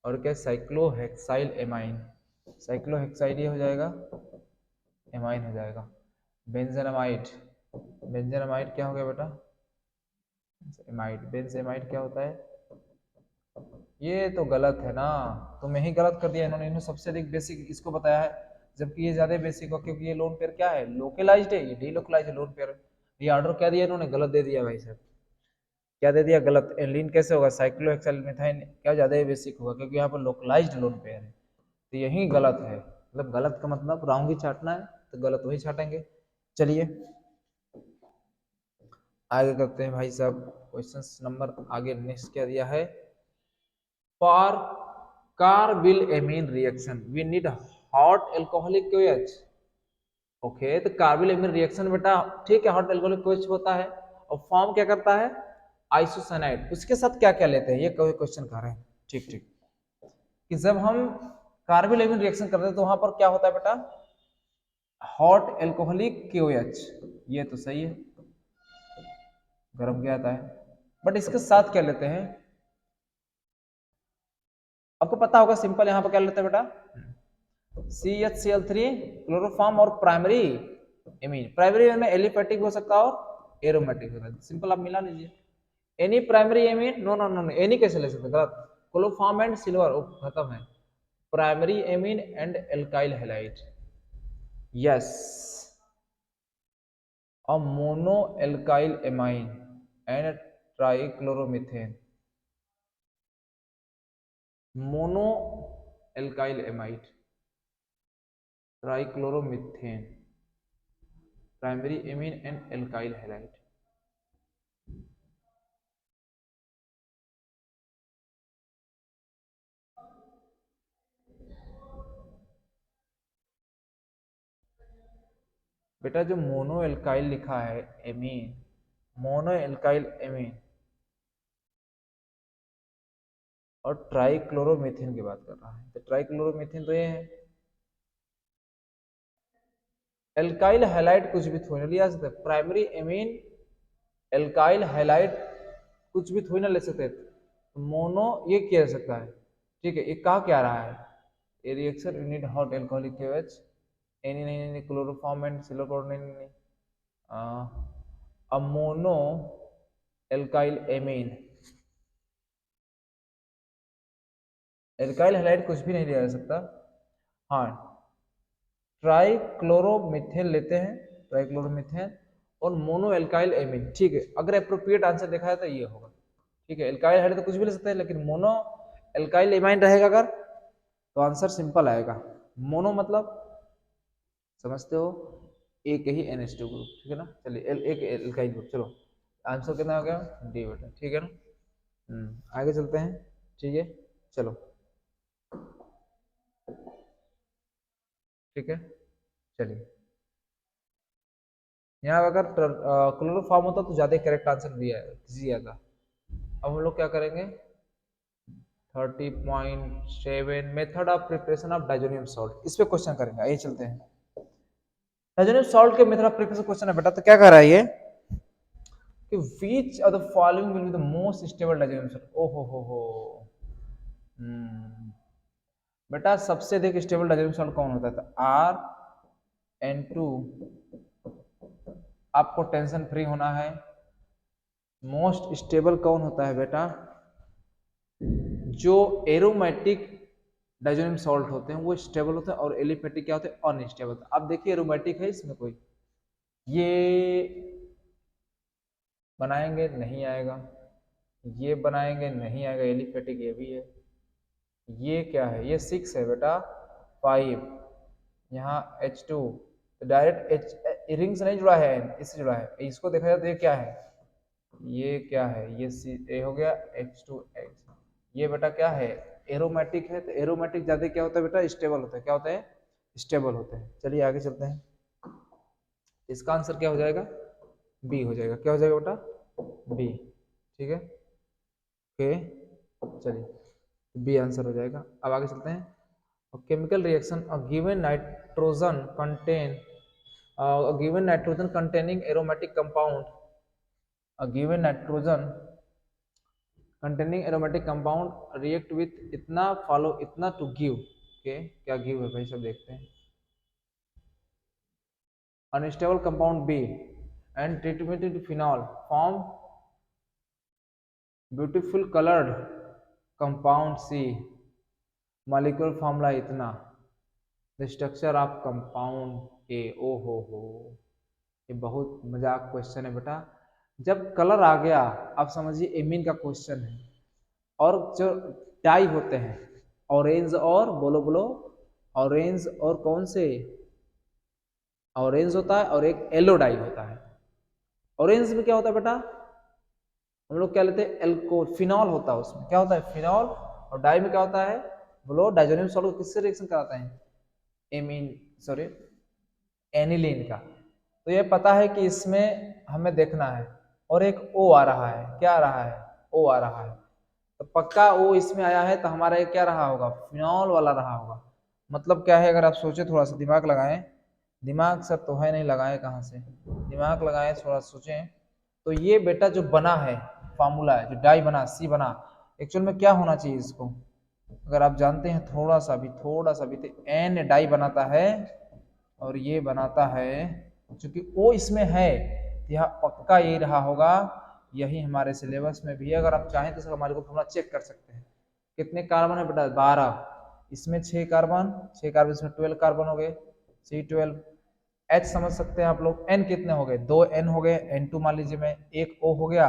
और क्या, साइक्लोहेक्साइल एमाइन, साइक्लोहेक्साइल ये हो जाएगा, एमाइन हो जाएगा। बेंजेनामाइड, बेंजेनामाइड क्या हो गया बेटा, एमाइड। बेंजेमाइड क्या होता है, ये तो गलत है ना, तुम्हें ही गलत कर दिया इन्होंने सबसे अधिक बेसिक इसको बताया है, जबकि ये ज्यादा बेसिक हो, क्योंकि ये लोन पेयर क्या है, लोकलाइज्ड है, ये डीलोकलाइज्ड है लोन पेयर। ये ऑर्डर क्या दिया इन्होंने, गलत दे दिया भाई साहब, क्या दे दिया, गलत। एलिन कैसे होगा, साइक्लोहेक्साइल मिथाइन क्या ज्यादा बेसिक होगा, क्योंकि यहाँ पर लोकलाइज्ड लोन पेयर है, तो यही गलत है। मतलब गलत का मतलब रॉन्ग ही छाटना है, तो गलत वही छाटेंगे। चलिए आगे करते हैं भाई साहब, क्वेश्चन नंबर आगे नेक्स्ट क्या दिया है, for carbylamine reaction we need hot alcoholic KOH. Okay, तो कार्बिल एमीन रिएक्शन बेटा, ठीक है, हॉट एल्कोहलिक क्यूएच होता है, और फॉर्म क्या करता है, आइसोसाइनाइड। उसके साथ क्या क्या लेते हैं, ये क्वेश्चन कर रहे हैं। ठीक ठीक, कि जब हम कार्बिल एमीन रिएक्शन करते हैं तो वहां पर क्या होता है बेटा, हॉट एल्कोहलिक क्यूएच, ये तो सही है, गर्म क्या आता है, बट इसके साथ क्या लेते हैं, आपको पता होगा, सिंपल यहाँ पर क्या लेते हैं बेटा, CH Cl3 क्लोरोफॉर्म और प्राइमरी एमीन। प्राइमरी में एलिफेटिक हो सकता है और एरोमेटिक हो सकता है, सिंपल आप मिला लीजिए। Any primary amine, no no no no, any कैसे ले सकते, गलत। क्लोरोफॉर्म एंड सिल्वर, खत्म है। Primary amine and alkyl halide, yes. और mono alkyl amine and trichloromethane, mono alkyl amide, trichloromethane, primary amine and alkyl halide. बेटा जो मोनो एल्काइल लिखा है एमीन, मोनो एल्काइल एमीन और ट्राइक्लोरोमीथेन की बात कर रहा है, तो ट्राइक्लोरोमीथेन तो ये है। एल्काइल हैलाइड कुछ भी थोड़ी ना लिया सकते, प्राइमरी एमीन एल्काइल हैलाइड कुछ भी थोड़ी ना ले सकते, मोनो ये किया जा सकता है। ठीक है, ये कहा क्या रहा है, ये reaction you need hot alcoholic KOH, any नहीं नहीं, क्लोरोफॉर्म एंड सिलोक्लोर नहीं, अमोनो एल्काइल एमीन, एल्काइल हैलाइड कुछ भी नहीं लिया जा सकता। हाँ, ट्राइक्लोरोमीथेन लेते हैं, ट्राइक्लोरोमीथेन और मोनो एल्काइल एमीन। ठीक है, अगर अप्रोप्रिएट आंसर देखा है तो ये होगा। ठीक है, एल्काइल हैलाइड तो कुछ भी ले सकते हैं, लेकिन मोनो एल्काइल एमाइन रहेगा अगर, तो आंसर सिंपल आएगा। मोनो मतलब समझते हो, एक ही NH2 ग्रुप, ठीक है ना। चलिए एक एल्काइल ग्रुप, चलो आंसर कितना हो गया, डी बेटा, ठीक है ना। आगे चलते हैं, ठीक है, चलो, ठीक है। चलिए यहाँ अगर क्लोरोफॉर्म होता तो ज्यादा करेक्ट आंसर दिया था। अब हम लोग क्या करेंगे 30.7 method of preparation of diazonium salt, इस पे क्वेश्चन करेंगे। आइए चलते हैं। डाइजोनियम सॉल्ट के मेथड ऑफ प्रिपरेशन क्वेश्चन है बेटा, तो क्या कर रहा है ये कि which of the following will be the most stable diazonium salt. ओ हो बेटा सबसे अधिक स्टेबल डाइजोनियम सॉल्ट कौन होता है? RN2। आपको टेंशन फ्री होना है। मोस्ट स्टेबल कौन होता है बेटा? जो एरोमेटिक डाइजोनियम सॉल्ट होते हैं वो स्टेबल होते हैं, और एलिफेटिक क्या होते हैं? अनस्टेबल। अब देखिए एरोमेटिक है इसमें कोई, ये बनाएंगे नहीं आएगा, ये बनाएंगे नहीं आएगा, एलिफेटिक ये भी है। ये क्या है? ये 6 है बेटा, 5 यहाँ H2, तो डायरेक्ट H रिंग से नहीं जुड़ा है, इससे जुड़ा है। इसको देखा जाए तो ये क्या है? ये क्या है? ये A हो गया H2X। ये बेटा क्या है? एरोमेटिक है। तो एरोमेटिक ज्यादा क्या होता है बेटा? स्टेबल होता है। क्या होता है? स्टेबल होते हैं। चलिए आगे चलते हैं। इसका आंसर क्या हो जाएगा? बी हो जाएगा। क्या हो जाएगा बेटा? बी। ठीक है, ओके चलिए बी आंसर हो जाएगा। अब आगे चलते हैं। Chemical reaction a given nitrogen containing aromatic compound, a given nitrogen containing aromatic compound react with इतना follow इतना to give, okay? क्या give है भाई सब देखते हैं। unstable compound B and treatment with phenol form beautiful colored compound C, molecular formula इतना, the structure of compound A। ओ हो, ये बहुत मजाक क्वेश्चन है बेटा। जब कलर आ गया, आप समझिए एमीन का क्वेश्चन है, और जो डाई होते हैं ऑरेंज और बोलो बोलो ऑरेंज और कौन से? ऑरेंज होता है और एक येलो डाई होता है। ऑरेंज में क्या होता है बेटा? हम लोग क्या लेते हैं? एल्कोहल, फिनॉल होता है उसमें। क्या होता है? फिनॉल। और डाई में क्या होता है? बोलो डाइजोनियम सॉल्ट को किससे रिएक्शन कराते हैं? एमीन, सॉरी एनिलीन का। तो ये पता है कि इसमें हमें देखना है, और एक ओ आ रहा है। क्या आ रहा है? ओ आ रहा है। तो पक्का ओ इसमें आया है, तो हमारा ये क्या रहा होगा? फिनॉल वाला रहा होगा। मतलब क्या है? अगर आप सोचे, थोड़ा सा दिमाग लगाएं, दिमाग सर तो है नहीं, लगाएं कहाँ से दिमाग लगाएं, थोड़ा सोचें। तो ये बेटा जो बना है फार्मूला है, जो डाई बना, सी बना, एक्चुअल में क्या होना चाहिए इसको? अगर आप जानते हैं थोड़ा सा भी तो एन डाई बनाता है, और ये बनाता है, क्योंकि ओ इसमें है, यह पक्का यही रहा होगा। यही हमारे सिलेबस में भी है। अगर आप चाहें तो सर हमारे को फॉर्मूला चेक कर सकते हैं। कितने कार्बन है बेटा? 12। इसमें 6 कार्बन, 6 कार्बन, इसमें 12 कार्बन हो गए, C12। H समझ सकते हैं आप लोग। N कितने हो गए? 2 N हो गए, N2 मान लीजिए मैं, एक O हो गया।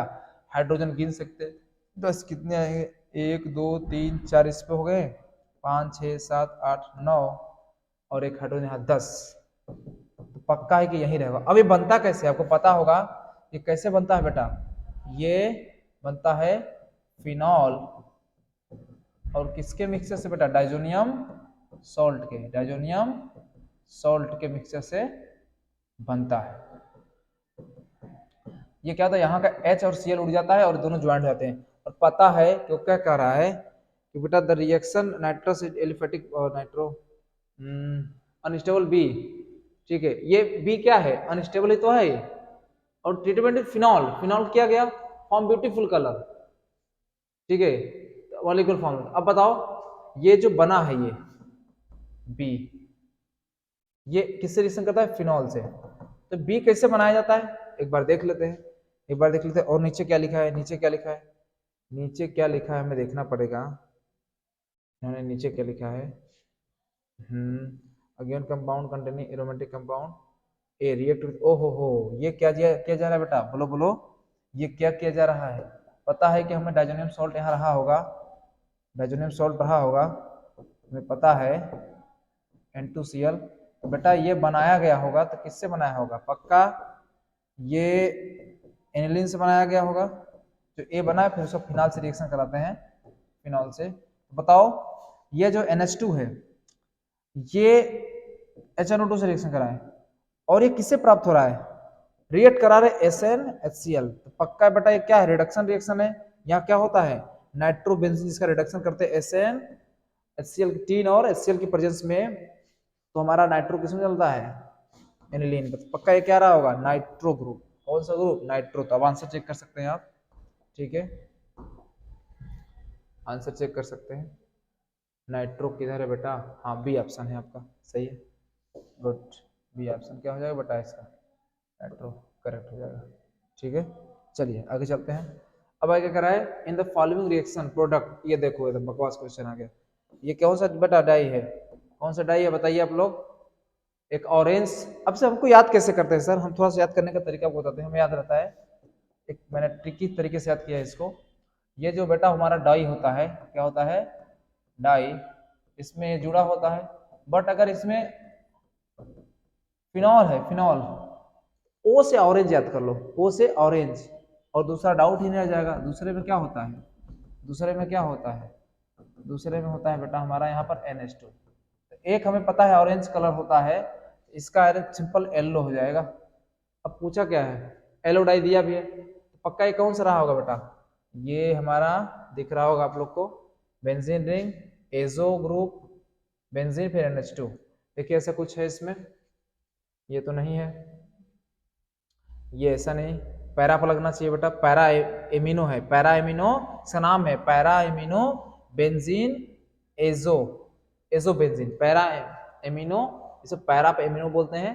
हाइड्रोजन गिन सकते 10 कितने आएंगे? 1 2 3 4 इस पे हो गए, 5 6 7 8 9, और एक हाइड्रोजन यहाँ 10। तो पक्का है कि यही रहेगा। अब ये बनता कैसे? आपको पता होगा ये कैसे बनता है बेटा? ये बनता है फिनॉल और किसके मिक्सचर से बेटा? डाइजोनियम सॉल्ट के, डाइजोनियम सॉल्ट के मिक्सचर से बनता है। ये क्या था? यहाँ का H और Cl उड़ जाता है और दोनों ज्वाइंट हो जाते हैं। और पता है कि क्या कह रहा है कि बेटा the reaction nitrous aliphatic nitro unstable be. ठीक है, ये बी क्या है? अनस्टेबल ही तो है। और ट्रीटमेंट फिनॉल, फिनॉल किया गया फॉर्म ब्यूटीफुल कलर। ठीक है, मॉलिक्यूलर फॉर्म। अब बताओ ये जो बना है ये बी, ये किससे रिएक्शन करता है? फिनॉल से। तो बी कैसे बनाया जाता है एक बार देख लेते हैं, एक बार देख लेते हैं। और नीचे क्या लिखा है? नीचे क्या लिखा है? नीचे क्या लिखा है हमें देखना पड़ेगा। इन्होंने नीचे क्या लिखा है? Again compound containing aromatic compound A react with, ओ हो, ये क्या किया जा रहा है बेटा? बोलो बोलो, ये क्या किया जा रहा है? पता है कि हमें डाइजोनियम सॉल्ट यहाँ रहा होगा, डाइजोनियम सॉल्ट रहा होगा, हमें पता है N2Cl। तो बेटा ये बनाया गया होगा, तो किससे बनाया होगा? पक्का ये एनिलीन से बनाया गया होगा। जो ए बना है, फिर उसको फिनॉल से रिएक्शन कराते हैं, फिनॉल से। तो बताओ ये जो NH2 है, ये HNO2 से रिएक्शन कराएं, और ये किससे प्राप्त हो रहा है, रिएक्ट करा रहे SnHCl, तो पक्का बेटा ये क्या है, रिडक्शन रिएक्शन है। यहाँ क्या होता है, नाइट्रोबेंजीन जिसका रिडक्शन करते हैं SnHCl 3 और HCl की प्रेजेंस में, तो हमारा नाइट्रो किसमें चलता है, एनिलीन। तो पक्का ये क्या रहा होगा, नाइट्रो ग्रुप। कौन सा ग्रुप, नाइट्रो। तो अब आंसर चेक कर सकते हैं आप, ठीक है, आंसर चेक कर सकते हैं। नाइट्रो किधर है बेटा, हाँ बी ऑप्शन है आपका, सही है, गुड। बी ऑप्शन क्या हो जाएगा बेटा इसका, नाइट्रो करेक्ट हो जाएगा, ठीक है। चलिए आगे चलते हैं। अब आगे क्या करा है, in the following reaction product, ये देखो एकदम बकवास क्वेश्चन आ गया। ये कौन सा बेटा डाई है, कौन सा डाई है बताइए आप लोग, एक ऑरेंज। अब से हमको याद कैसे करते हैं सर, हम थोड़ा सा याद करने का तरीका आपको बताते हैं, हमें याद रहता है, एक मैंने ट्रिकी तरीके से याद किया है इसको। ये जो बेटा हमारा डाई होता है, क्या होता है, डाई, इसमें जुड़ा होता है, बट अगर इसमें फिनॉल है, फिनॉल, ओ से ऑरेंज याद कर लो, ओ से ऑरेंज, और दूसरा डाउट ही नहीं रह जाएगा। दूसरे में क्या होता है, दूसरे में क्या होता है, दूसरे में होता है बेटा हमारा यहाँ पर NH2। एक हमें पता है ऑरेंज कलर होता है, इसका सिंपल येलो हो जाएगा। अब पूछा क्या है, येलो डाई दिया भी है, तो पक्का ये कौन सा रहा होगा बेटा, ये हमारा दिख रहा होगा आप लोग को, benzene ring, azo group, benzene फिर NH2। देखिए ऐसा कुछ है इसमें, ये तो नहीं है, ये ऐसा नहीं, पैरा पर लगना चाहिए बेटा, पैरा एमिनो है, पैरा एमिनो इसका नाम है, para amino benzene azo, azo benzene, para amino, इसे पैरा पे एमिनो बोलते हैं,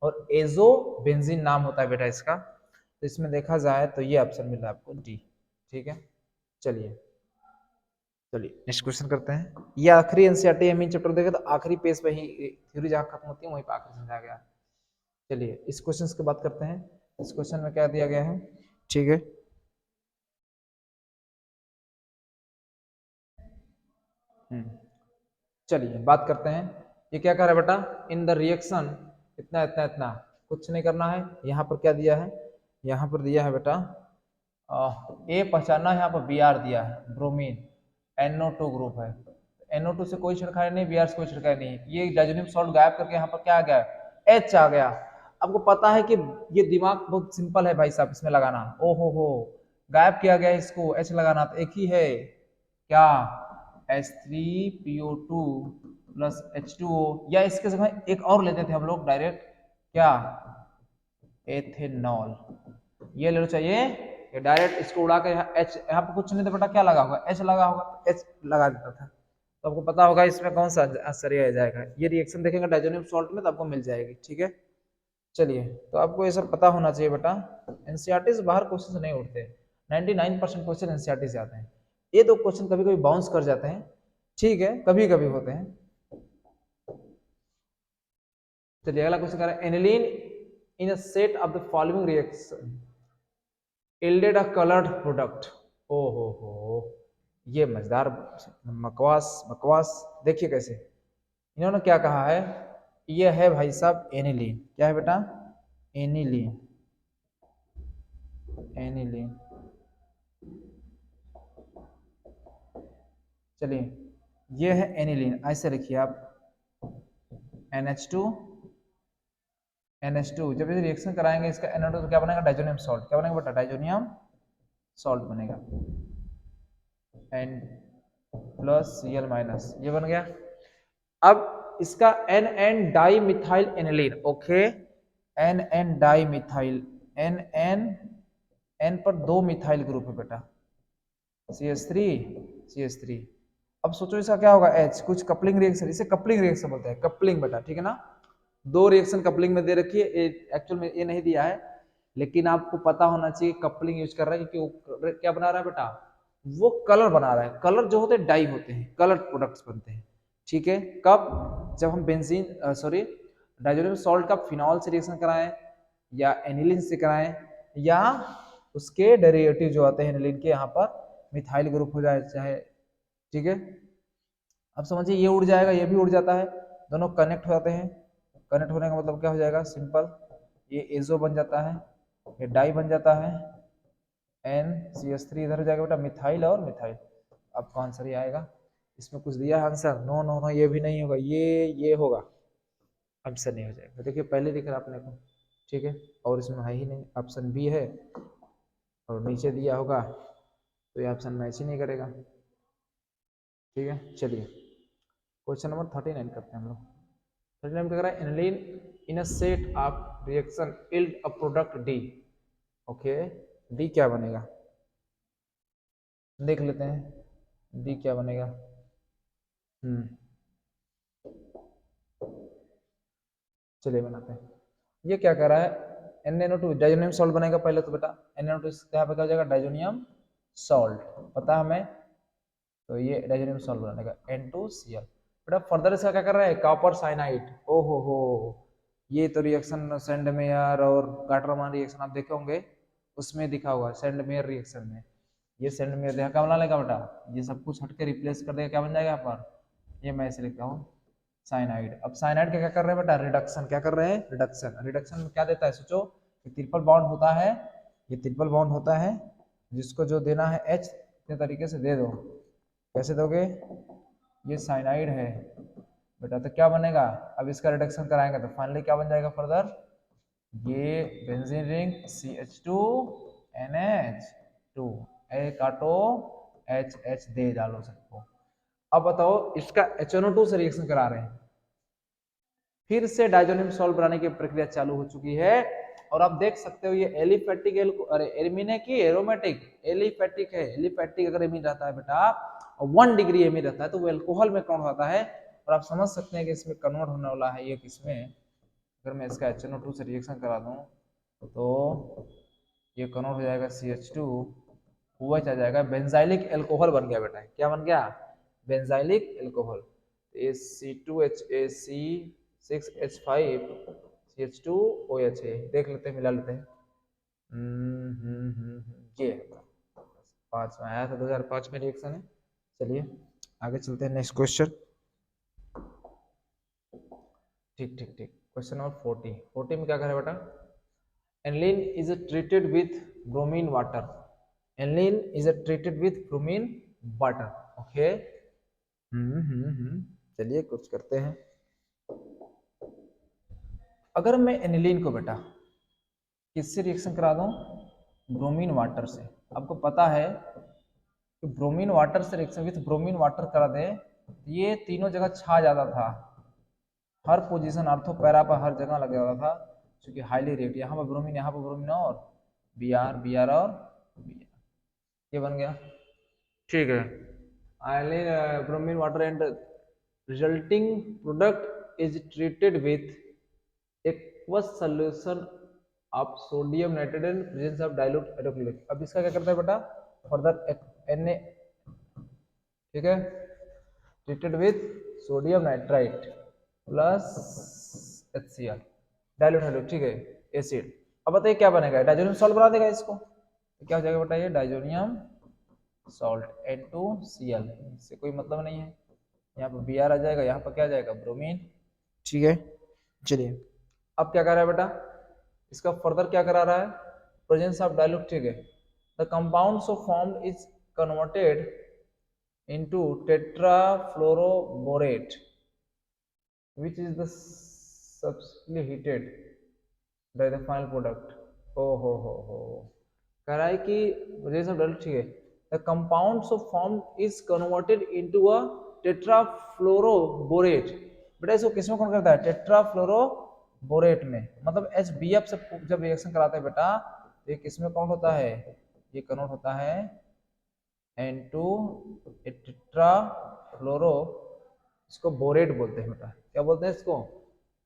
और एजो बेंजीन नाम होता है बेटा इसका। तो इसमें देखा जाए तो ये ऑप्शन मिल रहा है आपको डी, ठीक है। चलिए चलिए नेक्स्ट क्वेश्चन करते हैं। ये आखिरी एनसीईआरटी एमईन चैप्टर देखे तो आखिरी पेज पे ही थ्योरी जहाँ खत्म होती है वहीं पर आखिरी समझा गया। चलिए इस क्वेश्चन की बात करते हैं, इस क्वेश्चन में क्या दिया गया है, ठीक है। चलिए बात करते हैं, ये क्या कर रहा है बेटा, इन द रिएक्शन, इतना इतना इतना कुछ नहीं करना है, यहाँ पर क्या दिया है, यहाँ पर दिया है बेटा ए पहचानना है, यहाँ पर Br दिया है, ब्रोमीन, NO2 ग्रुप है, NO2 से कोई छिड़काई नहीं, Br से कोई छिड़काई नहीं, ये डाइजोनियम सॉल्ट गायब करके यहाँ पर क्या आ गया, H आ गया। आपको पता है कि ये दिमाग बहुत सिंपल है भाई साहब, इसमें लगाना, ओ हो गायब किया गया इसको, H लगाना, तो एक ही है क्या, H3PO2 प्लस H2O, या इसके समय एक और लेते थे हम लोग डायरेक्ट, क्या, एथेनॉल, ये ले लो चाहिए, ये डायरेक्ट इसको उड़ा कर यहाँ H, यहाँ पर कुछ नहीं था बेटा, क्या लगा होगा, H लगा होगा, H लगा देता था। तो आपको पता होगा इसमें कौन सा आंसर आ जाएगा, ये रिएक्शन देखेंगे डाइजोनियम सॉल्ट में तो आपको मिल जाएगी, ठीक है। चलिए तो आपको ये सब पता होना चाहिए बेटा, एनसीईआरटी से बाहर क्वेश्चन नहीं उठते, 99% क्वेश्चन एनसीईआरटी से आते हैं, ये दो क्वेश्चन कभी कभी बाउंस कर जाते हैं, ठीक है, कभी कभी होते हैं। चलिए अगला क्वेश्चन कर रहा है, aniline in a set of the following reaction yielded a colored product। ओ हो, ये मजेदार बकवास बकवास, देखिए कैसे इन्होंने क्या कहा है, ये है भाई साहब एनिलीन, क्या है बेटा, एनिलीन, एनिलीन। चलिए ये है एनिलीन, ऐसे लिखिए आप, NH2 NH2, जब ये रिएक्शन कराएंगे इसका NH2 तो क्या बनेगा, डाइजोनियम सॉल्ट, क्या बनेगा बेटा, डाइजोनियम सॉल्ट बनेगा, N प्लस Cl माइनस, ये बन गया। अब इसका NN di methyl aniline, okay, NN di methyl, NN, N पर 2 मिथाइल ग्रुप है बेटा, CH3 CH3। अब सोचो इसका क्या होगा, H, कुछ कपलिंग रिएक्शन, इसे कपलिंग रिएक्शन बोलते हैं, कपलिंग बेटा, ठीक है ना, दो रिएक्शन कपलिंग में दे रखी है, एक्चुअल में ये नहीं दिया है, लेकिन आपको पता होना चाहिए कपलिंग यूज कर रहा है, क्योंकि वो क्या बना रहा है बेटा, वो कलर बना रहा है, कलर जो होते हैं डाई होते हैं, कलर प्रोडक्ट्स बनते हैं, ठीक है। कब, जब हम बेंजीन सॉरी डाइजोनियम सॉल्ट का फिनॉल से रिएक्शन कराएं, या एनिलीन से कराएं, या उसके डेरिवेटिव जो आते हैं एनिलीन के, यहाँ पर मिथाइल ग्रुप हो जाए चाहे, ठीक है। अब समझिए ये उड़ जाएगा, ये भी उड़ जाता है, दोनों कनेक्ट हो जाते हैं, कनेक्ट होने का मतलब क्या हो जाएगा, सिंपल, ये एजो बन जाता है, ये डाई बन जाता है, NCH3 इधर हो जाएगा बेटा, मिथाइल और मिथाइल। आपका आंसर ये आएगा, इसमें कुछ दिया है आंसर, नो नो नो, ये भी नहीं होगा, ये होगा, ऑप्शन नहीं हो जाएगा। देखिए पहले दिख रहा अपने को, ठीक है, और इसमें है ही नहीं, ऑप्शन बी है, और नीचे दिया होगा तो ये ऑप्शन मैच ही नहीं करेगा। ठीक है, चलिए क्वेश्चन नंबर 39 करते हैं हम लोग। 39 क्या कह रहा है, aniline in a set of reaction yield a product D. Okay, D क्या बनेगा देख लेते हैं, डी क्या बनेगा। चलिए बनाते हैं। ये क्या कर रहा है, NaNO2 डाइजोनियम सॉल्ट बनेगा पहले तो बेटा, NaNO2 यहाँ पे क्या हो जाएगा, डाइजोनियम सॉल्ट, पता है हमें, तो ये डाइजोनियम सॉल्ट बनेगा N2Cl। बेटा फर्दर इसका क्या कर रहा है, कॉपर साइनाइड। ओ हो, ये तो रिएक्शन सेंडमेयर और गाटरमान रिएक्शन आप देखे होंगे, उसमें दिखा हुआ सेंडमेयर रिएक्शन में। ये सेंडमेयर देखा क्या बना लेगा बेटा, ये सब कुछ हट के रिप्लेस कर देगा, क्या बन जाएगा यहाँ पर, ये मैं ऐसे लिखता हूँ साइनाइड। अब साइनाइड का क्या कर रहे हैं बेटा, रिडक्शन। क्या कर रहे हैं, रिडक्शन। रिडक्शन में क्या देता है, सोचो, ट्रिपल बॉन्ड होता है, ये ट्रिपल बॉन्ड होता है, जिसको जो देना है H इतने तरीके से दे दो। कैसे दोगे, ये साइनाइड है बेटा, तो क्या बनेगा, अब इसका रिडक्शन कराएंगे तो फाइनली क्या बन जाएगा फर्दर, ये बेंजीन रिंग CH2NH2, ए काटो HH दे डालो सबको। अब बताओ इसका HNO2 से रिएक्शन करा रहे हैं, फिर से डाइजोनियम सॉल्ट बनाने की प्रक्रिया चालू हो चुकी है, और आप देख सकते हो ये एलिफेटिक अरे एरमीन है कि एरोमेटिक, एलिफेटिक है। एलिफेटिक अगर एमीन रहता है बेटा, 1 डिग्री एमीन रहता है, तो वो एल्कोहल में कन्वर्ट होता है, और आप समझ सकते हैं कि इसमें कन्वर्ट होने वाला है ये किसमें, अगर मैं इसका HNO2 से रिएक्शन करा दूं तो ये कन्वर्ट हो जाएगा CH2OH आ जाएगा, बेंजाइलिक एल्कोहल बन गया बेटा। क्या बन गया, बेंजाइलिक एल्कोहल। C2H6H5CH2OH है, देख लेते हैं, मिला लेते हैं। ये 5 में आया था, 2005 में रिएक्शन है। चलिए आगे चलते हैं, नेक्स्ट क्वेश्चन। ठीक ठीक ठीक, क्वेश्चन नंबर 40 में क्या करें बेटा, aniline is treated with bromine water, aniline is treated with bromine water। Okay, चलिए कुछ करते हैं। अगर मैं एनिलीन को बेटा किससे रिएक्शन करा दूं, ब्रोमीन वाटर से, आपको पता है कि ब्रोमीन वाटर से रिएक्शन विथ ब्रोमीन वाटर करा दे, ये तीनों जगह छा जाता था, हर पोजीशन अर्थो पैरा पर हर जगह लग जाता था, क्योंकि हाईली रेट, यहाँ पर ब्रोमीन, यहाँ पर ब्रोमीन, और बी आर और बी आर, ये बन गया। ठीक है, आयनिन bromine water and resulting product is treated with aqueous solution of sodium nitrate in presence of dilute hydrochloric. अब इसका क्या करता है बेटा, फर्दर Na, ठीक है, treated with sodium nitrite plus HCl dilute hydrochloric, ठीक है, एसिड। अब बताइए क्या बनेगा, डाइजोनियम सॉल्ट बना देगा इसको, तो क्या हो जाएगा बेटा, ये डाइजोनियम सॉल्ट N2Cl, इससे कोई मतलब नहीं है, यहाँ पर Br आ जाएगा, यहाँ पर क्या आ जाएगा, ब्रोमीन। ठीक है, चलिए अब क्या कर रहा है बेटा, इसका फर्दर क्या करा रहा है, प्रेजेंस ऑफ डाइल्यूट, ठीक है, the compound so formed is converted into tetrafluoroborate which is the subsequently heated by the final product। हो कह रहा है कि प्रेजेंस ऑफ डाइल्यूट, ठीक है, the compound so formed is converted into a tetrafluoroborate. बेटा इसको किसमें कौन करता है, टेट्राफ्लोरोबोरेट में, मतलब HBF से जब रिएक्शन कराता है बेटा, तो ये किसमें कौन होता है, ये कन्वर्ट होता है N2 टेट्राफ्लोरो, इसको बोरेट बोलते हैं बेटा, क्या बोलते हैं इसको,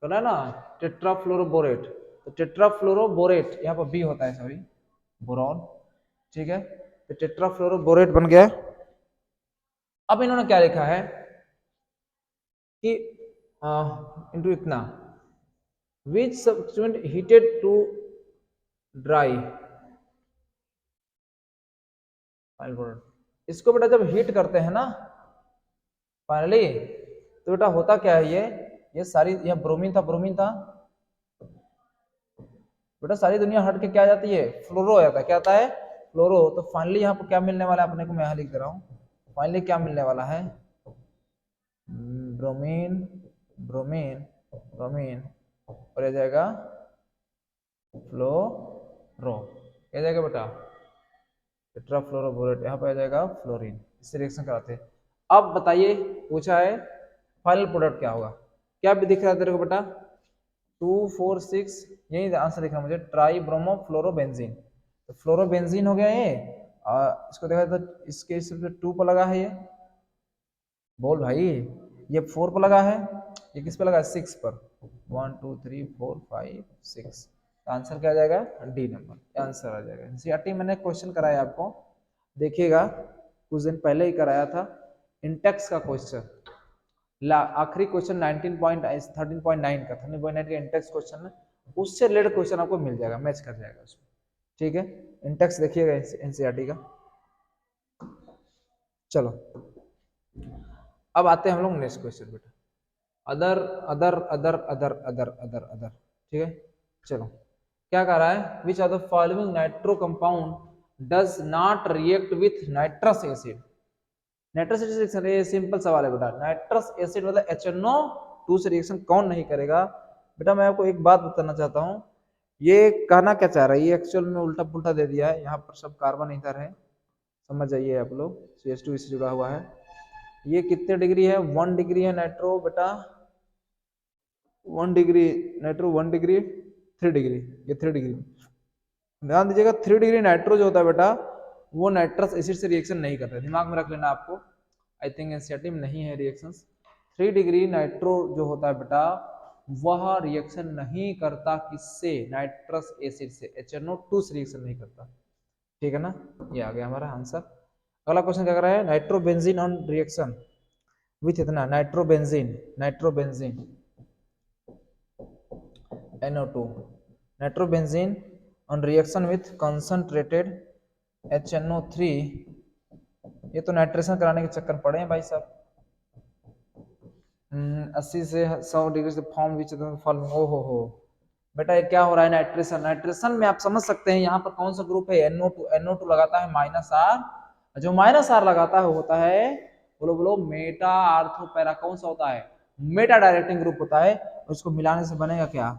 कहना है ना टेट्राफ्लोरोबोरेट, तो टेट्राफ्लोरोबोरेट यहाँ पर बी होता है, सॉरी बोरॉन, ठीक है, तो टेट्राफ्लोरोबोरेट बन गया। अब इन्होंने क्या लिखा है कि इनटू इतना which substituent heated to dry final product. इसको बेटा जब हीट करते हैं ना फाइनली, तो बेटा होता क्या है, ये सारी, यह ब्रोमीन था बेटा, सारी दुनिया हट के क्या आ जाती है, फ्लोरो आ जाता है, क्या आता है, फ्लोरो। तो फाइनली यहाँ पर क्या मिलने वाला है अपने को, मैं यहाँ लिख दे रहा हूँ, फाइनली क्या मिलने वाला है, ब्रोमीन ब्रोमीन, और आ जाएगा फ्लोरो, क्या जाएगा बेटा टेट्राफ्लोरोबोरेट, यहाँ पे आ जाएगा फ्लोरीन। इससे रिएक्शन कराते हैं। अब बताइए पूछा है फाइनल प्रोडक्ट क्या होगा, क्या भी दिख रहा है तेरे को बेटा 2 4 6, यही आंसर दिख रहा है मुझे, ट्राई ब्रोमो फ्लोरोबेंजीन। तो फ्लोरोबेंजीन हो गया ये, इसको देखा तो इसके सिर्फ 2 पर लगा है ये, बोल भाई, ये 4 पर लगा है, ये किस पे लगा है 6 पर, 1 2 3 4 5 6, आंसर क्या आ जाएगा डी नंबर, आंसर आ जाएगा। एनसीईआरटी मैंने क्वेश्चन कराया आपको, देखिएगा कुछ दिन पहले ही कराया था, इंटेक्स का क्वेश्चन, आखिरी क्वेश्चन 13.9 का 13.9 का इंटेक्स क्वेश्चन है, उससे रिलेटेड क्वेश्चन आपको मिल जाएगा, मैच कर जाएगा उसमें, ठीक है। इंटेक्स देखिएगा एनसीईआरटी का। चलो अब आते हैं हम लोग नेक्स्ट क्वेश्चन बेटा, other other other other other other other, ठीक है। चलो क्या कह रहा है, which are the following nitro compound does not react with nitrous acid. Nitrous acid reaction, ये सिंपल सवाल है बेटा, नाइट्रस एसिड मतलब HNO2 से रिएक्शन कौन नहीं करेगा। बेटा मैं आपको एक बात बताना चाहता हूँ, ये कहना क्या चाह रहा है, ये एक्चुअल में उल्टा पुल्टा दे दिया है, यहाँ पर सब कार्बन ईथर है, समझ जाइए आप लोग, CH2 इससे जुड़ा हुआ है। ये कितने डिग्री है, 1 डिग्री है नाइट्रो बेटा, 1 डिग्री नाइट्रो, 1 डिग्री 3 डिग्री, ये 3 डिग्री, ध्यान दीजिएगा 3 डिग्री नाइट्रो जो होता है बेटा वो नाइट्रस एसिड से रिएक्शन नहीं करता है, दिमाग में रख लेना आपको, आई थिंक एनसीईआरटी में नहीं है रिएक्शंस। 3 डिग्री नाइट्रो जो होता है बेटा वह रिएक्शन नहीं करता किससे, नाइट्रस एसिड से, HNO2 से रिएक्शन नहीं करता, ठीक है ना, ये आ गया हमारा आंसर। अगला क्वेश्चन क्या कर रहा है, नाइट्रोबेंजीन ऑन रिएक्शन विथ इतना, nitrobenzene NO2, nitrobenzene on reaction with concentrated HNO3, ये तो नाइट्रेशन कराने के चक्कर पड़े हैं भाई साहब। 80 से 100 डिग्री से फॉर्म विच फॉर्म, ओ हो बेटा ये क्या हो रहा है, नाइट्रेशन, नाइट्रेशन में आप समझ सकते हैं यहाँ पर कौन सा ग्रुप है, NO2 लगाता है -R, जो -R लगाता है होता है, बोलो मेटा आर्थो पैरा, कौन सा होता है, मेटा डायरेक्टिंग ग्रुप होता है, उसको मिलाने से बनेगा क्या,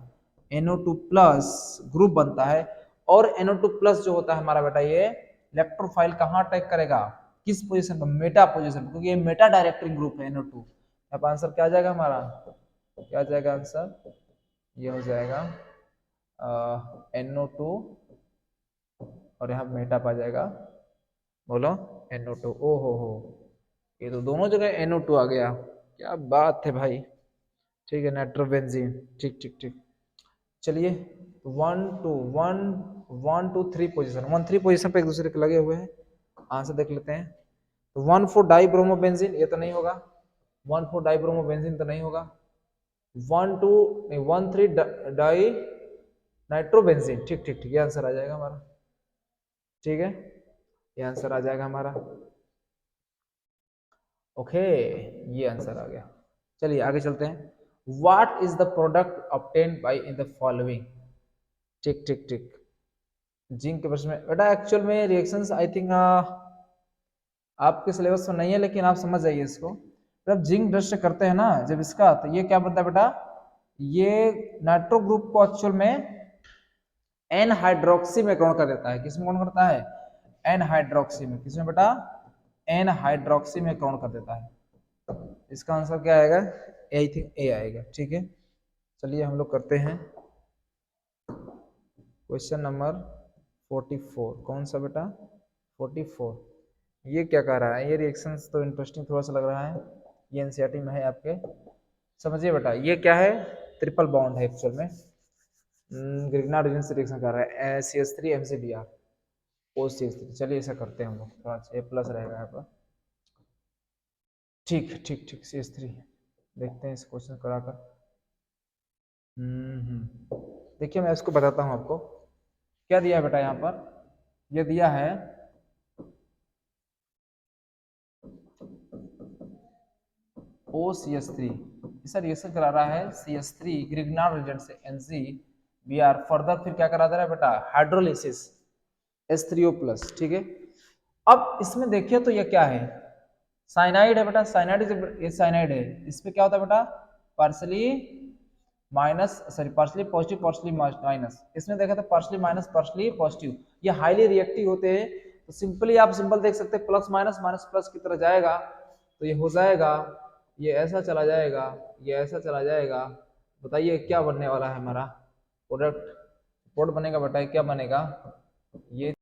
NO2 प्लस ग्रुप बनता है, और NO2 प्लस जो होता है हमारा बेटा ये इलेक्ट्रोफाइल कहाँ अटैक करेगा, किस पोजीशन पर, मेटा पोजीशन, क्योंकि ये मेटा डायरेक्टिंग ग्रुप है NO2। अब आंसर क्या आ जाएगा हमारा, क्या आ जाएगा आंसर, ये हो जाएगा NO2 और यहाँ मेटा आ जाएगा, बोलो NO2, ओ हो, ये तो दोनों जगह NO2 आ गया, क्या बात है भाई, ठीक है, नाइट्रोबेंजीन, ठीक ठीक ठीक। चलिए 1 2 3 पोजीशन, 1 3 पोजीशन पे एक दूसरे के लगे हुए हैं, आंसर देख लेते हैं। तो 1 4 डाइब्रोमोबेंजीन, ये तो नहीं होगा, 1 4 डाइब्रोमोबेंजीन तो नहीं होगा, 1 2 नहीं 1 3 डाई नाइट्रोबेंजीन, ठीक ठीक ठीक, ये आंसर आ जाएगा हमारा, ठीक है, ये आंसर आ जाएगा हमारा, ओके, ये आंसर आ गया। चलिए आगे चलते हैं, what is the product obtained by in the following, ठीक ठीक ठीक, जिंक के प्रश्न में बेटा एक्चुअल में रिएक्शंस आई थिंक आपके सिलेबस में नहीं है, लेकिन आप समझ जाइए इसको, जब जिंक डस्ट करते हैं ना जब इसका, तो ये क्या बनता है बेटा, ये नाइट्रो ग्रुप को एक्चुअल में एन हाइड्रोक्सी में कौन कर देता है, किसमें कौन करता है, एन हाइड्रोक्सी में, किसमें बेटा, एन हाइड्रोक्सी में कौन कर देता है, इसका आंसर क्या आएगा, आई थिंक ए आएगा, ठीक है। चलिए हम लोग करते हैं क्वेश्चन नंबर 44, कौन सा बेटा 44, ये क्या कह रहा है, ये रिएक्शंस तो इंटरेस्टिंग थोड़ा सा लग रहा है, ये एनसीईआरटी में है आपके, समझिए बेटा ये क्या है, ट्रिपल बॉन्ड है एक्चुअल में, ग्रिग्नार्ड रीजन से रिएक्शन कर रहा है, CH3 MCBr OCH3, चलिए ऐसा करते हैं हम लोग, थोड़ा A प्लस रहेगा यहाँ पर, ठीक ठीक ठीक, CH3 देखते हैं इस क्वेश्चन कराकर, देखिए मैं इसको बताता हूँ आपको, क्या दिया है बेटा यहाँ पर, ये दिया है OCH3, इसका रिएक्शन करा रहा है CH3 ग्रिग्नार्ड रीजन से NCBr, फर्दर फिर क्या करा दे रहा है बेटा, हाइड्रोलिसिस H3O+, ठीक है। अब इसमें देखिए तो ये क्या है, साइनाइड है बेटा, साइनाइड, ये साइनाइड है, इसमें क्या होता है बेटा, partially minus sorry partially positive partially minus, इसमें देखा था पार्शली माइनस पार्शली पॉजिटिव, ये हाईली रिएक्टिव होते हैं। तो सिंपली आप सिंपल देख सकते हैं प्लस माइनस माइनस प्लस की तरह जाएगा तो ये हो जाएगा, ये ऐसा चला जाएगा, ये ऐसा चला जाएगा। बताइए क्या बनने वाला है हमारा प्रोडक्ट, प्रोडक्ट बनेगा बेटा क्या बनेगा, ये